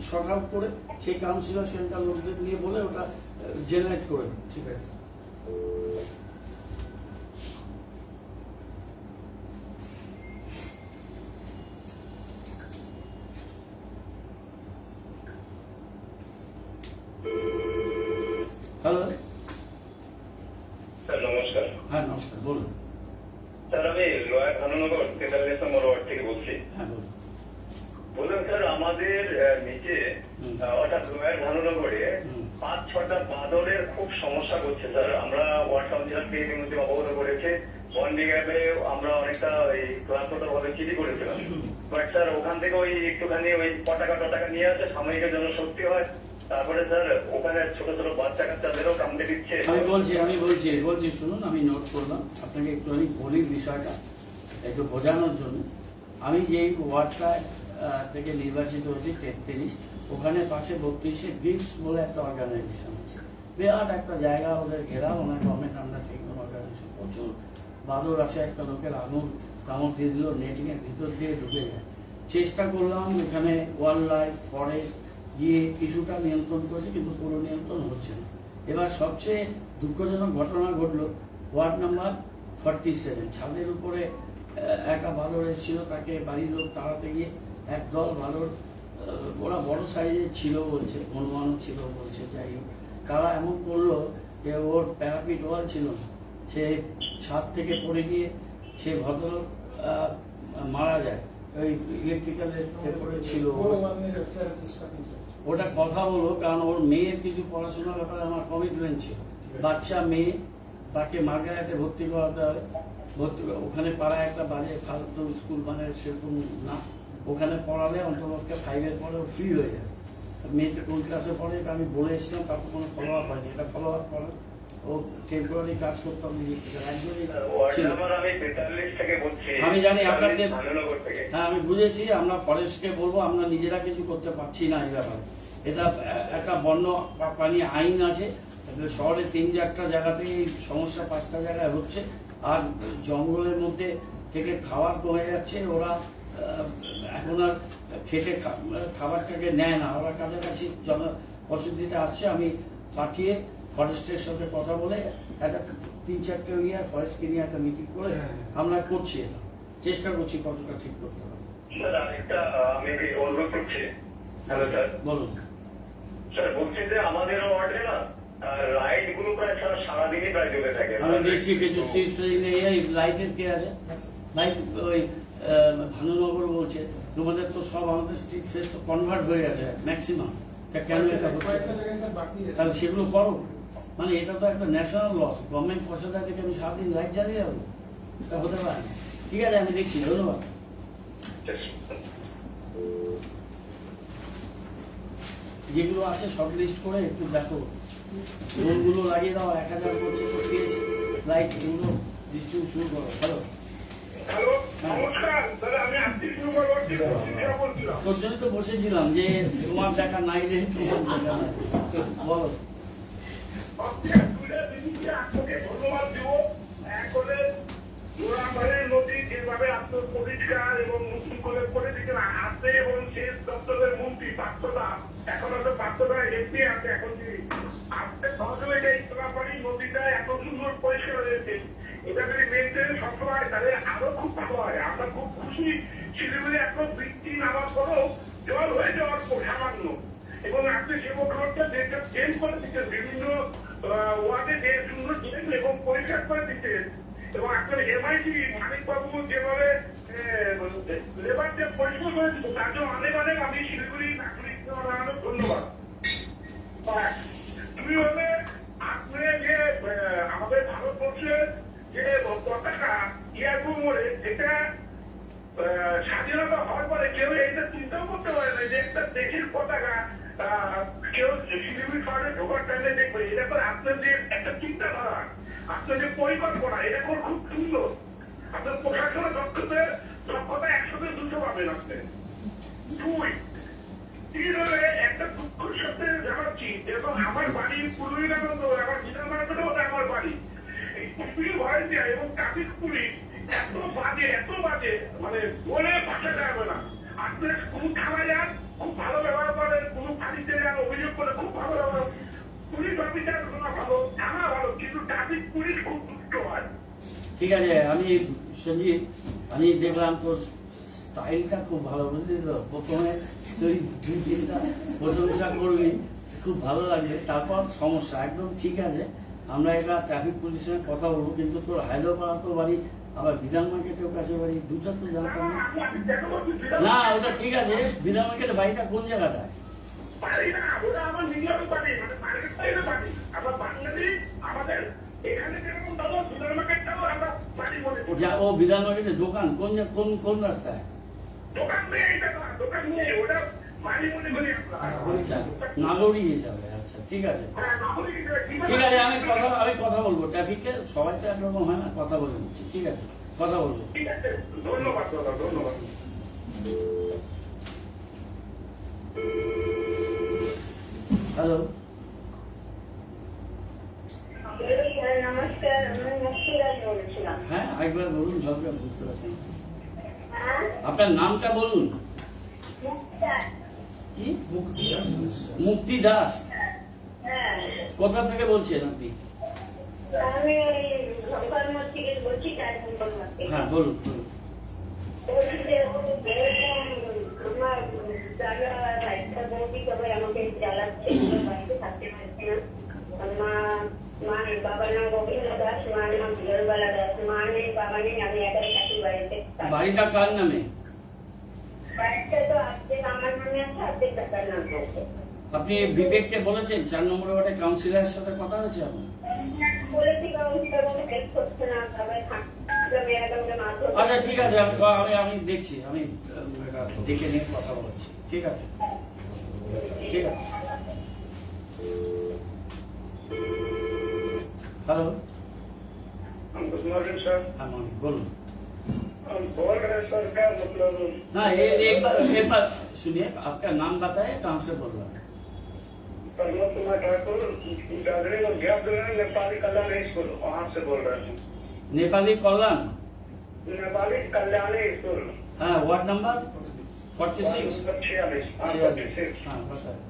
শর্ট আউট করে সেই কাউন্সিলর সেন্টার লোকদের নিয়ে বলে ওটা জেনারেট করে। ঠিক আছে। হ্যালো, স্যার নমস্কার। হ্যাঁ নমস্কার, বলুন। স্যার আমি লয়ার ভানুনগর 43 নম্বর ওয়ার্ড থেকে বলছি। হ্যাঁ বলুন। বলুন স্যার, আমাদের নিচে অর্থাৎ লয়ার ভানুনগরে 5-6টা বাদরের খুব সমস্যা করছে স্যার। আমরা ওয়ার্ড কাউন্সিলরকে ইতিমধ্যে অবগত করেছে, বন্ডিং অ্যাপে আমরা অনেকটা ওই ক্লান্ত ভাবে চিঠি করেছিলাম, বাট স্যার ওখান থেকে ওই একটুখানি ওই পটাকা টটাকা নিয়ে আসে, সাময়িকের জন্য সত্যি হয়, তারপরে স্যার ওখানে ছোট ছোট বাচ্চা কাচ্চাদেরও কামড়ে দিচ্ছে। আমি বলছি শুনুন, আমি নোট করলাম, আপনাকে একটু আমি বলি বিষয়টা একটু বোঝানোর জন্য। আমি যেই ওয়ার্ডটা থেকে নির্বাচিত হয়েছি 33, ওখানে পাশে 32-এ গিফটস বলে একটা অর্গানাইজেশন আছে, বিরাট একটা জায়গা ওদের ঘেরা, ওনার গভর্নমেন্ট আন্ডার থেকে অর্গানাইজেশন, প্রচুর বাদর আছে, একটা লোকের আঙুল কামড় দিয়ে দিল, নেটিং এর ভিতর দিয়ে ঢুকে যায়। চেষ্টা করলাম এখানে ওয়াইল্ড লাইফ ফরেস্ট গিয়ে কিছুটা নিয়ন্ত্রণ করেছে, কিন্তু পুরো নিয়ন্ত্রণ হচ্ছে না। এবার সবচেয়ে দুঃখজনক ঘটনা ঘটলো ওয়ার্ড নাম্বার 47, ছাদের উপরে একটা বাদর এসেছিল, তাকে বাড়ির লোক তাড়াতে গিয়ে একদল বাদর, ওরা বড় সাইজের ছিল বলছে, অনুমানও ছিল বলছে, যাই হোক তারা এমন করলো যে ওর প্যারাপিট ওয়াল ছিল না, সে ছাদ থেকে পড়ে গিয়ে সে ভদ্রলোক মারা যায়। ওই ইলেকট্রিক্যালের পেপারে ছিল, ওটা কথা বলো, কারণ ওর মেয়ের কিছু পড়াশোনার ব্যাপারে আমার কমিটমেন্ট ছিল, বাচ্চা মেয়ে, তাকে মার্গারেটে ভর্তি করাতে হবে, ওখানে পাড়ায় একটা বাজে ফালতু স্কুল, মানে সেরকম না, ওখানে পড়ালে অন্তপক্ষে 5-এর পরে ফ্রি হয়ে যাবে। মেয়েটা কোন ক্লাসে পড়ে এটা আমি বলে এসেছিলাম, তারপর কোনো ফলো আপ হয়নি, এটা ফলো আপ করে ও টেম্পোরারি কাজ করতে হবে। আমি জানি আপনাকে, হ্যাঁ আমি বুঝেছি, আমরা ফরেস্টকে বলবো, আমরা নিজেরা কিছু করতে পারছি না এই ব্যাপারে। এটা একটা বন্য প্রাণী আইন আছে, শহরে 3-4টা জায়গাতে এই সমস্যা, 5টা জায়গায় হচ্ছে, আর জঙ্গলের মধ্যে থেকে খাবার কমে যাচ্ছে, ওরা এখন আর খেটে খাবারটাকে নেয় না, ওরা কাছাকাছি বসতিতে আসছে। আমি পাঠিয়ে ফরেস্টের সাথে কথা বলে একটা 3-4টে ফরেস্টকে নিয়ে একটা মিটিং করে আমরা করছি, এটা চেষ্টা করছি কতটা ঠিক করতে হবে। স্যার আরেকটা আমি অনুরোধ করছি। হ্যালো স্যার, বলুন। স্যার বলছি যে আমাদের ওয়ার্ডে না লাইট গুলো প্রায় সারাদিনই প্রায় জ্বলে থাকে। আমি দেখছি কিছু লাইটের কে আছে, লাইট ওই ভানুনগর বলছে, তোমাদের তো সব আমাদের স্ট্রিট ফেস তো কনভার্ট হয়ে গেছে ম্যাক্সিমাম, কেন এটা হচ্ছে? তাহলে সেগুলো করো, মানে এটা তো একটা ন্যাশনাল লস, গভর্নমেন্ট পয়সা দেয় দেখে আমি সারাদিন লাইট জ্বালিয়ে যাবো, এটা হতে পারে না। ঠিক আছে, আমি দেখছি, ধন্যবাদ। যেগুলো আছে শর্ট লিস্ট করে একটু দেখো, রোলগুলো লাগিয়ে দাও, 1000 করছে তো পেয়েছি, লাইট এগুলো ডিস্ট্রিবিউট শুরু করো। হ্যালো, তোর জন্য তো বসেছিলাম যে তোমার দেখা নাই রে, বলো। ধন্যবাদ দিব। নদী যেভাবে আত্মপরিষ্কার এবং নতুন করে দিচ্ছেন আপনি এবং সেচ দপ্তরের মন্ত্রী পার্থদা, এখন হয়তো পার্থদা এমপি আছে, এখন কি আপনি সহযোগিতা এই তোলাপাড়ি নদীটা এত সুন্দর পরিষ্কার হয়েছে, এটা যদি মেনটেন সবসময় তাহলে আরো খুব ভালো হয়। আমরা খুব খুশি, শিলিগুড়ি এত বৃষ্টি নামার পরেও জল হয়ে যাওয়ার সামান্য, এবং আপনি সেবক রোডটা যেটা চেঞ্জ করে দিচ্ছেন, বিভিন্ন ওয়ার্ডে যে সুন্দর চেঞ্জ এবং পরিষ্কার করে দিচ্ছেন, এবং আপনার এমআইটি মানিকবাবু যেভাবে লেবারদের পরিষ্কার করে দিচ্ছে, তার জন্য অনেক অনেক আমি শিলিগুড়ি নাগরিক ধন্যবাদ। তুমি হলে আপনি যে আমাদের ভারতবর্ষের যে পতাকা ইয়ারপুর মোড়ে, যেটা স্বাধীনতা হওয়ার পরে কেউ এটা চিন্তাও করতে পারে না যে একটা দেশের পতাকা কেউ শিলিগুড়ি শহরে ঢোকার টাইমে দেখবে, এটা করে আপনার যে একটা চিন্তাধারা আপনার যে পরিকল্পনা এটা খুব সুন্দর। আপনার প্রশাসনের দক্ষতা 100-200 পাবেন আপনি। দুই, এইভাবে একটা দুঃখের সাথে জানাচ্ছি এবং আমার বাড়ি পূর্বীরানন্দ, আমার বিধান মার্কেটেও আমার বাড়ি। এই কুপির ভয় দেয় এবং ট্রাফিক পুলিশ এত বাজে মানে বলে ভাষা যাবে না। আপনার কোন থানায় যান খুব ভালো ব্যবহার করেন, কোন ফাঁড়িতে যান অভিযোগ করে খুব ভালো ব্যবহার, পুলিশ অফিসার ভালো, থানা ভালো, কিন্তু ট্রাফিক পুলিশ খুব দুষ্ট হয়। ঠিক আছে, আমি সঞ্জীব, আমি দেখলাম তোর স্টাইলটা খুব ভালো, বুঝলি তো? প্রথমে তুই 2-3টা প্রশংসা করবি, খুব ভালো লাগবে, তারপর সমস্যা একদম ঠিক আছে। আমরা এটা ট্রাফিক পুলিশের কথা বলবো, কিন্তু তোর হায়দ্রাবাদ তো বাড়ি, আবার বিধান মার্কেটেও কাছে বাড়ি, দুটো তো জানতাম না। না ওটা ঠিক আছে, বিধান মার্কেটের বাড়িটা কোন জায়গাটায়? পারি না, ওটা আমার নিজের পারি, মানে মার্কেট সাইডে পারি। আমরা বাঙালি, আমাদের এখানে যেরকম দাদা সুপার মার্কেটটাও আমরা পারি মনে করি। যা ও বিধান মার্কেটের দোকান কোন রাস্তায়? দোকান নেই, এটা না, দোকান নেই, ওটা পারি মনে করি আমরা। আচ্ছা, নাগরিয়ে যাবে, আচ্ছা ঠিক আছে। হ্যাঁ, নাহলে কি করে? ঠিক আছে, আমি কথা বলবো, ট্রাফিকে সবাই তো একরকম হয় না, কথা বলে নিচ্ছি, ঠিক আছে, কথা বলবো। ঠিক আছে, ধন্যবাদ দাদা, ধন্যবাদ। হ্যালো, স্যার নমস্কার, আমি মুক্তিরাজ বলছিলাম। হ্যাঁ একবার বলুন, ঝগড়া বুঝতে পারছি না। হ্যাঁ, আপনার নামটা বলুন। মুক্তিরাজ। কি? মুক্তি দাস। হ্যাঁ, কোথা থেকে বলছেন আপনি? আমি ওই গোপালগঞ্জ থেকে বলছি, তার গোপালগঞ্জ থেকে। হ্যাঁ বলুন বলুন। বলছি যে এরকম আমার দাদা একটা বৌদি তবে আমাকে জ্বালাচ্ছে, বাড়িতে থাকতে পারছি না। বাবার নাম গোবিন্দ দাস, মার নাম বিরলবালা দাস। মা নেই, বাবা নেই, আমি একাই থাকি বাড়িতে। বাড়িটা কার নামে? বাড়িটা তো আজকে আমার নামে আছে, আজকে টাকার নাম আছে। আপনি বিবেককে বলেছেন? 4 নম্বর ওয়ার্ডে কাউন্সিলরের সাথে কথা হয়েছে আপনার? বলেছি কাউন্সিলর কোনো হেল্প করছে না, সবাই থাকতে মেয়েরা কাউকে মারধর করছে। আচ্ছা ঠিক আছে, আমি দেখছি, আমি এটা দেখে নিয়ে কথা বলছি, ঠিক আছে ঠিক আছে। Hello, good morning sir. हाँ मॉर्निंग, बोलो। हम बोल रहे हैं सर, क्या मतलब ना एक बार सुनिए, आपका नाम बताए, कहाँ से बोल रहे हैं? प्रमोद कुमार ठाकुर, जागरी और गैप नेपाली कल्याण स्कूल, वहाँ से बोल रहे हैं। नेपाली कल्याण? नेपाली कल्याण स्कूल। हाँ, वार्ड नंबर 46। 46। हाँ बताए।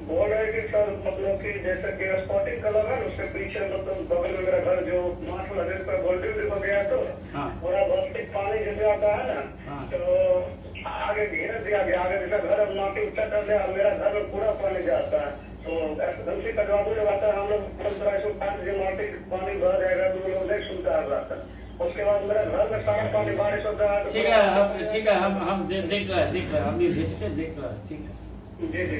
बोल रहे कि सर मतलब कि जैसे कि स्पॉटिंग कलर है, उससे पीछे मतलब बगल में मेरा घर जो मार्च लगे पर गोल्डन रिवर गया तो हाँ। पूरा भौतिक पानी जैसे आता है ना, हाँ। तो आगे घेर दिया गया, आगे जैसा घर माटी ऊंचा कर दिया, मेरा घर में पूरा पानी जाता है। तो धमसी का जवाब जब आता है, हम लोग माटी पानी भर जाएगा तो लोग नहीं सुनता है बात। उसके बाद मेरा घर में सारा पानी बारिश होता है। ठीक है, हम देख रहे हैं, अभी भेज के देख रहे हैं, ठीक है। जी जी।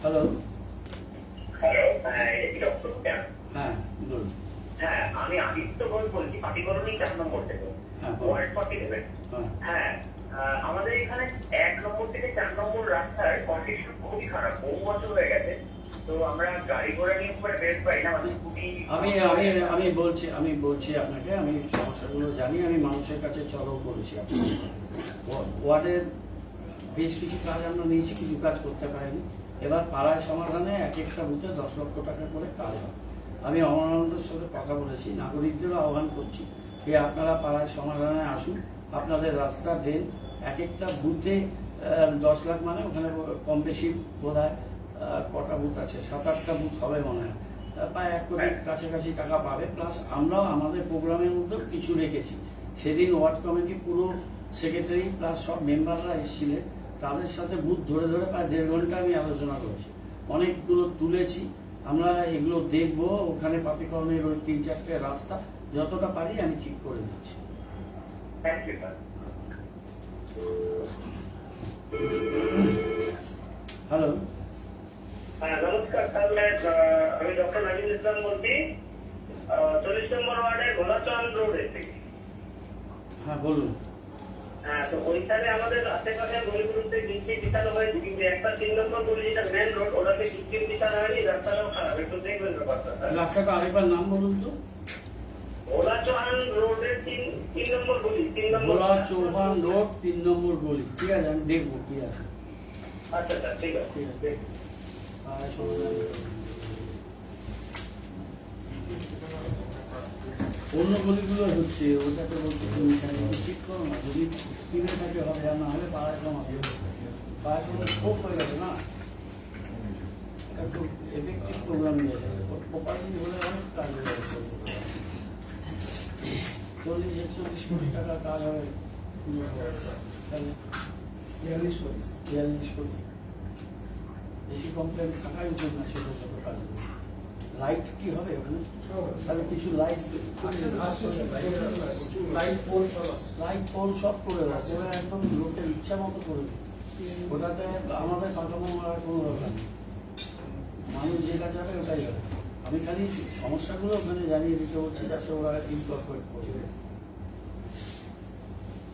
हेलो, হ্যালো, হ্যাঁ এটা কি ডক্টর ক্যাম? हाँ बोलो। হ্যাঁ, আমি আদিত্য ঘোষ বলছি, পাটিগরণী 4 নম্বর থেকে, হ্যাঁ, বলুন। ওয়ার্ড 47। हाँ হ্যাঁ, আমাদের এখানে 1 নম্বর থেকে 4 নম্বর রাস্তার কন্ডিশন খুবই খারাপ, বহু বছর হয়ে গেছে। তো আমরা গাড়ি ঘোড়া নিয়ে উপরে বের পাই না, আমাদের স্কুটি। আমি বলছি আপনাকে, আমি সমস্যাগুলো জানি, আমি মানুষের কাছে চলও করেছি। ওয়ার্ডের বেশ কিছু কাজ আমরা নিয়েছি, কিছু কাজ করতে পারিনি। এবার পাড়ায় সমাধানে এক একটা বুথে 10 লক্ষ টাকা করে কাজ হয়। আমি অমরানন্দের সাথে কথা বলেছি, নাগরিকদেরও আহ্বান করছি যে আপনারা পাড়ায় সমাধানে আসুন। আপনাদের রাস্তা ড্রেন এক একটা বুথে 10 লাখ, মানে ওখানে কম বেশি বোধ হয় কটা বুথ আছে, 7-8টা বুথ হবে মনে হয়, প্রায় 1 কোটির কাছাকাছি টাকা পাবে। প্লাস আমরাও আমাদের প্রোগ্রামের মধ্যেও কিছু রেখেছি। সেদিন ওয়ার্ড কমিটি পুরো সেক্রেটারি প্লাস সব মেম্বাররা এসেছিলেন, তাদের সাথে বুথ ধরে ধরে প্রায় 1.5 ঘন্টা আমি আলোচনা করেছি, অনেকগুলো তুলেছি। আমরা এগুলো দেখবো, ওখানে পাপিকরণের ওই 3-4টে রাস্তা যতটা পারি আমি ঠিক করে দিচ্ছি। Thank you sir. হ্যালো, হ্যাঁ নমস্কার স্যার, আমি ডক্টর নাজিম ইসলাম বলছি 40 নম্বর ওয়ার্ডের গোলাচন রোডে থেকে। হ্যাঁ বলুন। হ্যাঁ, তো ওইখানে আমাদের আশেপাশে গলিগুলোতে বৃষ্টি বিছানো হয়েছে, কিন্তু একটা 3 নম্বর গলি যেটা মেন রোড, ওটাতে বৃষ্টি বিছানো হয়নি, রাস্তাটাও খারাপ, একটু দেখবেন ব্যাপারটা স্যার। রাস্তাটা আরেকবার নাম বলুন তো। ভোলা চৌহান রোডের 3 নম্বর গলি, 3 নম্বর। ভোলা চৌহান রোড 3 নম্বর গলি, ঠিক আছে আমি দেখবো কি আছে। আচ্ছা স্যার, ঠিক আছে। ঠিক আছে। আর সমাধান অন্য গলিগুলো হচ্ছে, ওটাকে বলতে তুমি ঠিক করো না, যদি স্কিমে থাকে হবে, আর না হলে পাড়ায় কমাবে। পাড়ায় কমালে খুব হয়ে গেছে না, এটা খুব এফেক্টিভ প্রোগ্রাম নিয়ে যাবে, প্রপারলি হলে অনেক কাজ হয়ে যাবে। 40-41 কোটি টাকা কাজ হবে, তাহলে 42 কোটি। 42 কোটি। বেশি কমপ্লেন থাকাই উচিত না ছোট ছোট কাজগুলো। লাইট কি হবে ওখানে? তাহলে কিছু লাইট লাইট পোল সব আছে। লাইট পোল সব করে দেয়, ওরা একদম লোকের ইচ্ছা মতো করে দেয়। ওটাতে আমাদের কাঠামো মারার কোনো দরকার নেই, মানুষ যেটা যাবে ওটাই হবে। আমি খালি সমস্যাগুলো ওখানে জানিয়ে দিতে হচ্ছে যাতে ওরা ইনকর্পোরেট করবে।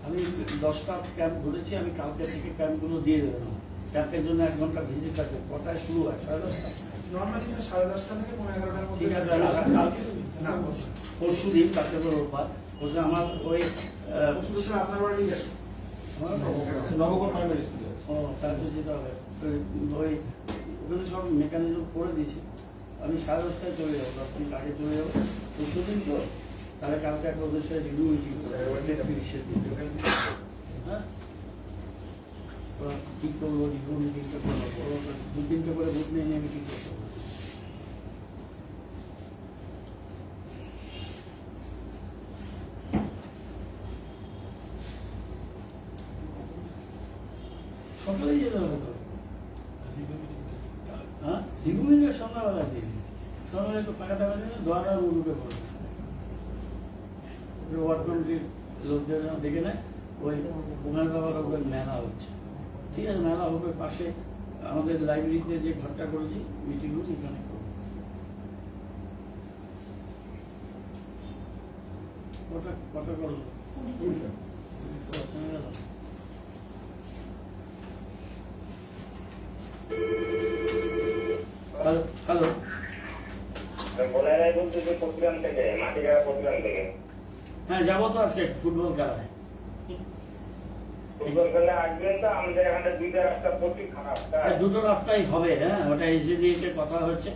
আমি 10টা ক্যাম্প ধরেছি, আমি কালকে থেকে ক্যাম্পগুলো দিয়ে দেবো না। ক্যাম্পের জন্য 1 ঘন্টা ভিজিট আছে, কটায় শুরু হয়? 10:30। নরমালি স্যার 10:30 থেকে 11:30 মধ্যে। ঠিক আছে, কালকে না, পরশু দিন, কালকে তো রোববার, বলছে আমার ওই শুধু স্যার আপনার বাড়ি গেছে। Nabaganj primary school. ও তারপরে যেতে হবে, ওই ওখানে সব মেকানিজম করে দিয়েছি। আমি 10:30টায় চলে যাবো, 10 মিনিট আগে চলে যাবো। পরশু দিন তো, তাহলে কালকে একটা ওদের সাথে রিভিউ মিটিং হ্যাঁ, ওরা ঠিক করবো, রিভিউ মিটিংটা করবো, 2-3টে করে বুথ নিয়ে নিয়ে মিটিং করতে হবে। সকালেই যেতে হবে তো। হ্যাঁ, রিভিউ মিটিংটা সন্ধ্যাবেলা দিন, সন্ধ্যাবেলা একটু ফাঁকা টাকা দিলে দোয়ারা ঢুকে পড়বে। ওয়ার্ড কমিটির লোকদের দেখে নেয়, ওই কুমার বাবার ওপরে মেলা হচ্ছে, ঠিক আছে, মেলা হবে পাশে আমাদের লাইব্রেরিতে যে ঘরটা করেছি মিটিং রুম, এখানে করবো। কটা করলো? হ্যালো, ভোলারাই বলছে যে প্রোগ্রাম থেকে, মাটিগাড়া প্রোগ্রাম থেকে। হ্যাঁ যাবো তো আজকে ফুটবল খেলায়। ফুটবল খেলা আসবেন তো? আমাদের এখানে 2টা রাস্তা প্রচুর খারাপ। দুটো রাস্তাই হবে, হ্যাঁ, ওটা এসডিএতে কথা হচ্ছে,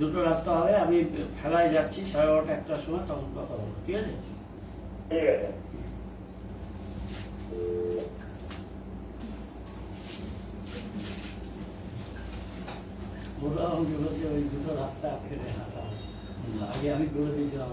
দুটো রাস্তা হবে। আমি খেলায় যাচ্ছি 12:30 1টার সময়, তখন কথা বলবো, ঠিক আছে? ঠিক আছে। ওরা আমাকে বলছে ওই দুটো রাস্তা আপনি দেখাতে হবে, আগে আমি করে দিয়েছিলাম।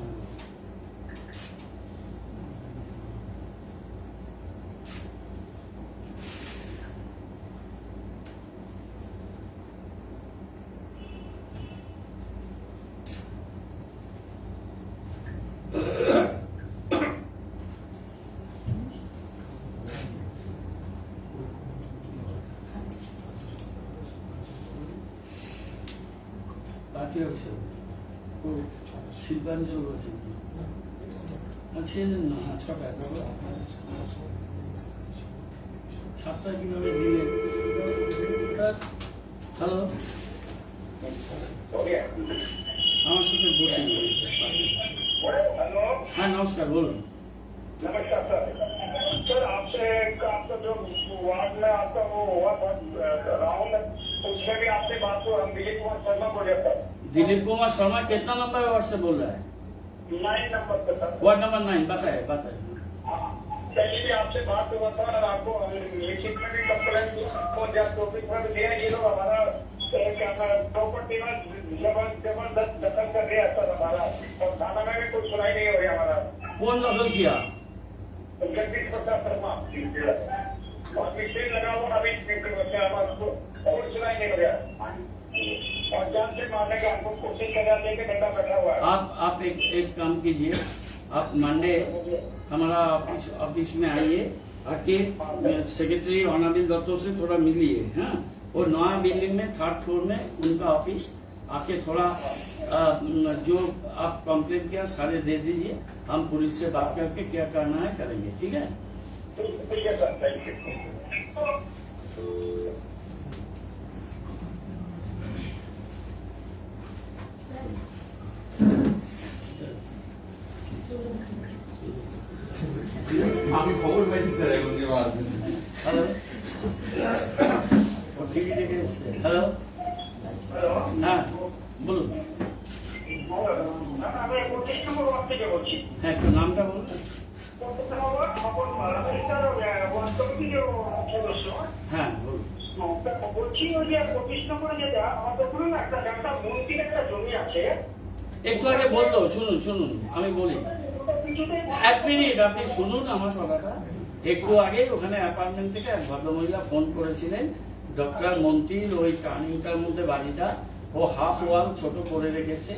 পার্টি অফিসে শিল্পাঞ্চল বলছেন, ছিলেন না? 6টায় 7টায় কিভাবে দিলে? হ্যালো, আমার সাথে বসে हेलो, হ্যাঁ নমস্কার, বলুন। नमस्कार सर। सर आपसे आपका जो वार्ड में आपका वो हुआ था राउंड, उसमें भी आपसे बात हुई। हम दिलीप कुमार शर्मा बोले सर। दिलीप कुमार शर्मा कितना नंबर वार्ड से बोल रहा है? 9 नंबर पे सर। वार्ड नंबर 9, बताए। पहले भी आपसे बात हुआ था और आपको लिखित में भी कंप्लेंट को जब टॉपिक पर दिया, ये लोग हमारा प्रॉपर्टी में जबरदस्त दखल कर रहे हैं सर हमारा, और थाना में भी कुछ सुनाई नहीं हो रही हमारा। कौन दखल किया? जगदीश प्रसाद शर्मा। और मशीन लगा हुआ अभी आपको और सुनाई नहीं पड़ रहा और जान से मारने का हमको कोशिश कर रहा है कि बंदा बैठा हुआ है। आप एक काम कीजिए, आप मंडे हमारा ऑफिस में आइए, आके सेक्रेटरी अनाबिल दत्तों से थोड़ा मिलिए। हाँ, वो नया बिल्डिंग में 3rd फ्लोर में उनका ऑफिस, आके थोड़ा जो आप कंप्लेन किया सारे दे दीजिए, हम पुलिस से बात करके क्या करना है करेंगे। ठीक है? ठीक है सर, थैंक यू। আমি খবর পাইছি স্যার এখন যে বাদ হ্যালো, টিভি দেখে এসছে। হ্যালো, হ্যাঁ বলুন। আমি 25 নম্বর ওয়ার্ড থেকে বলছি। হ্যাঁ, একটু নামটা বলুন। 25 নম্বর আমার ওয়ার্ড কমিটির সদস্য। হ্যাঁ বলুন। বলছি ওই যে 25 নম্বরে যেটা আমাদের পুরো একটা মন্দির একটা জমি আছে, একটু আগে বলতো, শুনুন আমি বলি। এক মিনিট, আপনি শুনুন আমার কথাটা। একটু আগে ওখানে অ্যাপার্টমেন্ট থেকে এক ভদ্রমহিলা ফোন করেছিলেন, ডক্টর মন্ত্রীর ওই টার্নিংটার মধ্যে বাড়িটা, ও হাফ ওয়াল ছোট করে রেখেছে,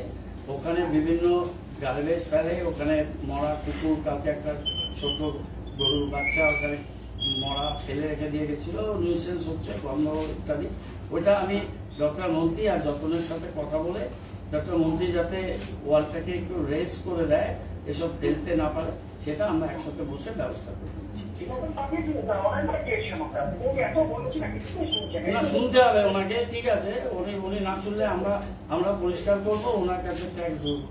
ওখানে বিভিন্ন গার্বেজ ফেলে, ওখানে মরা কুকুর, কালকে একটা ছোট গরুর বাচ্চা ওখানে মরা ফেলে রেখে দিয়ে গেছিল, নিউসেন্স হচ্ছে, গন্ধ ইত্যাদি। ওটা আমি ডক্টর মন্ত্রী আর যতনের সাথে কথা বলে ডক্টর মন্ত্রী যাতে ওয়ালটাকে একটু রেস করে দেয়, এসব ফেলতে না পারে, সেটা আমরা একসাথে বসে ব্যবস্থা করে দিচ্ছি। ঠিক আছে? না, শুনতে হবে ওনাকে। ঠিক আছে, উনি না শুনলে আমরা পরিষ্কার করবো, ওনার কাছে ট্যাক্স দেবো।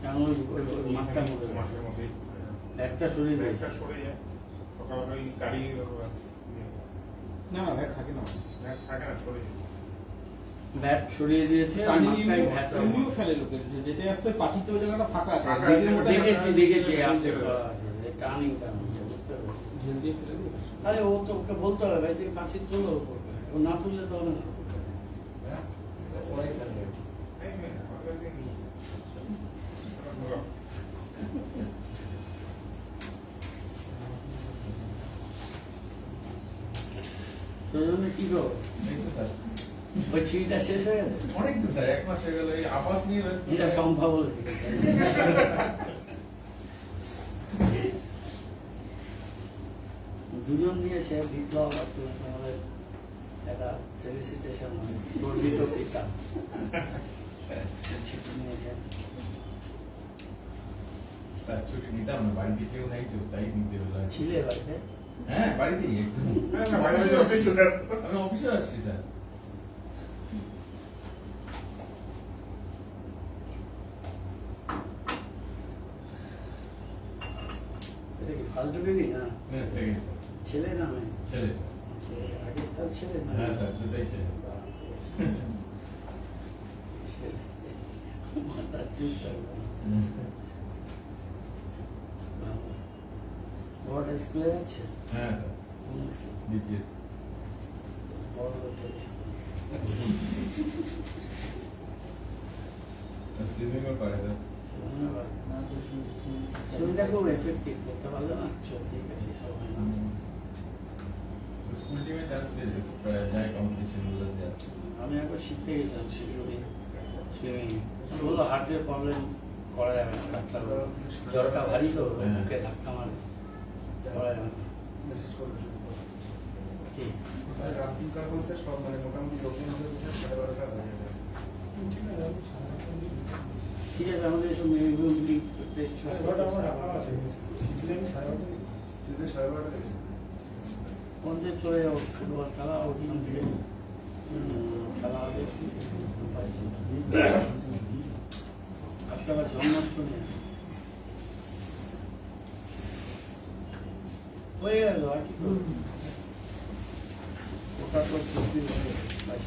কারণ ওই মাঠটার মধ্যে একটা শরীর ব্যাগটা সরে যায় সকালবেলা ওই গাড়ি না না ব্যাগ থাকে না, ব্যাগ থাকে না, সরে যায়। ব্যাট সরিয়ে দিয়েছে, মাথায় ভ্যাট এমনিও ফেলে লোকে, যেতে আসতে পাঁচিতে ওই জায়গাটা ফাঁকা আছে, ফাঁকা গেটের আছে, মধ্যে দেখেছি আপনি টার্নিংটা বুঝতে পারছি। ঝেল দিয়ে ফেলে দিল। আরে ও তো ওকে বলতে হবে, ভাই তুই পাঁচিল তুলো, ও না তুললে তো হবে না। সেই জন্য কি করবো, ওই ছিঁড়িটা শেষ হয়ে গেছে, অনেক দিন স্যার, 1 মাস হয়ে গেল এই আবাস নিয়ে ব্যস্ত। এটা সম্ভব। দুজন নিয়েছে বিপ্লব, আমাদের একটা ফেলিসিটেশন গর্বিত পিতা ছুটি নিয়েছেন। স্যার ছুটি নিতাম না, বাড়িতে কেউ নাই তো, তাই নিতে হলো। ছিলে বাড়িতে? হ্যাঁ বাড়িতেই একদম। আমি অফিসে আসছি স্যার। এটা কি ফালতু বেবি না? হ্যাঁ সেকেন্ড ছেলে না মেয়ে? ছেলে। আগের তাও ছেলে না? হ্যাঁ স্যার, দুটাই ছেলে। ছেলে। মাথা চুপ থাকবে না। বড় স্কুলে যাচ্ছে? হ্যাঁ স্যার, কোন স্কুল? বিপিএস। বড় লোকের স্কুল। সুইমিংও করে স্যার। সুইমিংটা খুব এফেক্টিভ, করতে পারলে না ঠিক আছে, সব হয় না। স্কুল টিমে চান্স পেয়েছে, প্রায় যায় কম্পিটিশন গুলো যায়। আমি একবার শিখতে গেছিলাম শিলিগুড়ি সুইমিং, বললো হার্টের প্রবলেম করা যাবে না, ডাক্তার বললো জ্বরটা ভারী তো, বুকে ধাক্কা মারে, করা যাবে না। মেসেজ করবে কি স্যার, রাত্রিকার বলছে সব মানে মোটামুটি লোকের মধ্যে 12:30 হয়ে যাবে। ঠিক আছে, আমাদের এসব মিটিং টেস্ট সাড়ে আমার রাখা আছে, শিখলে আমি 12:30 যদি 12:30 দেখছি কোনদিন চলে যাবো, ফুটবল খেলা ওখান থেকে খেলা হবে। আজকে আবার জন্মাষ্টমী হয়ে গেল, আর কি করবো, ওটা তো 24 বাইশ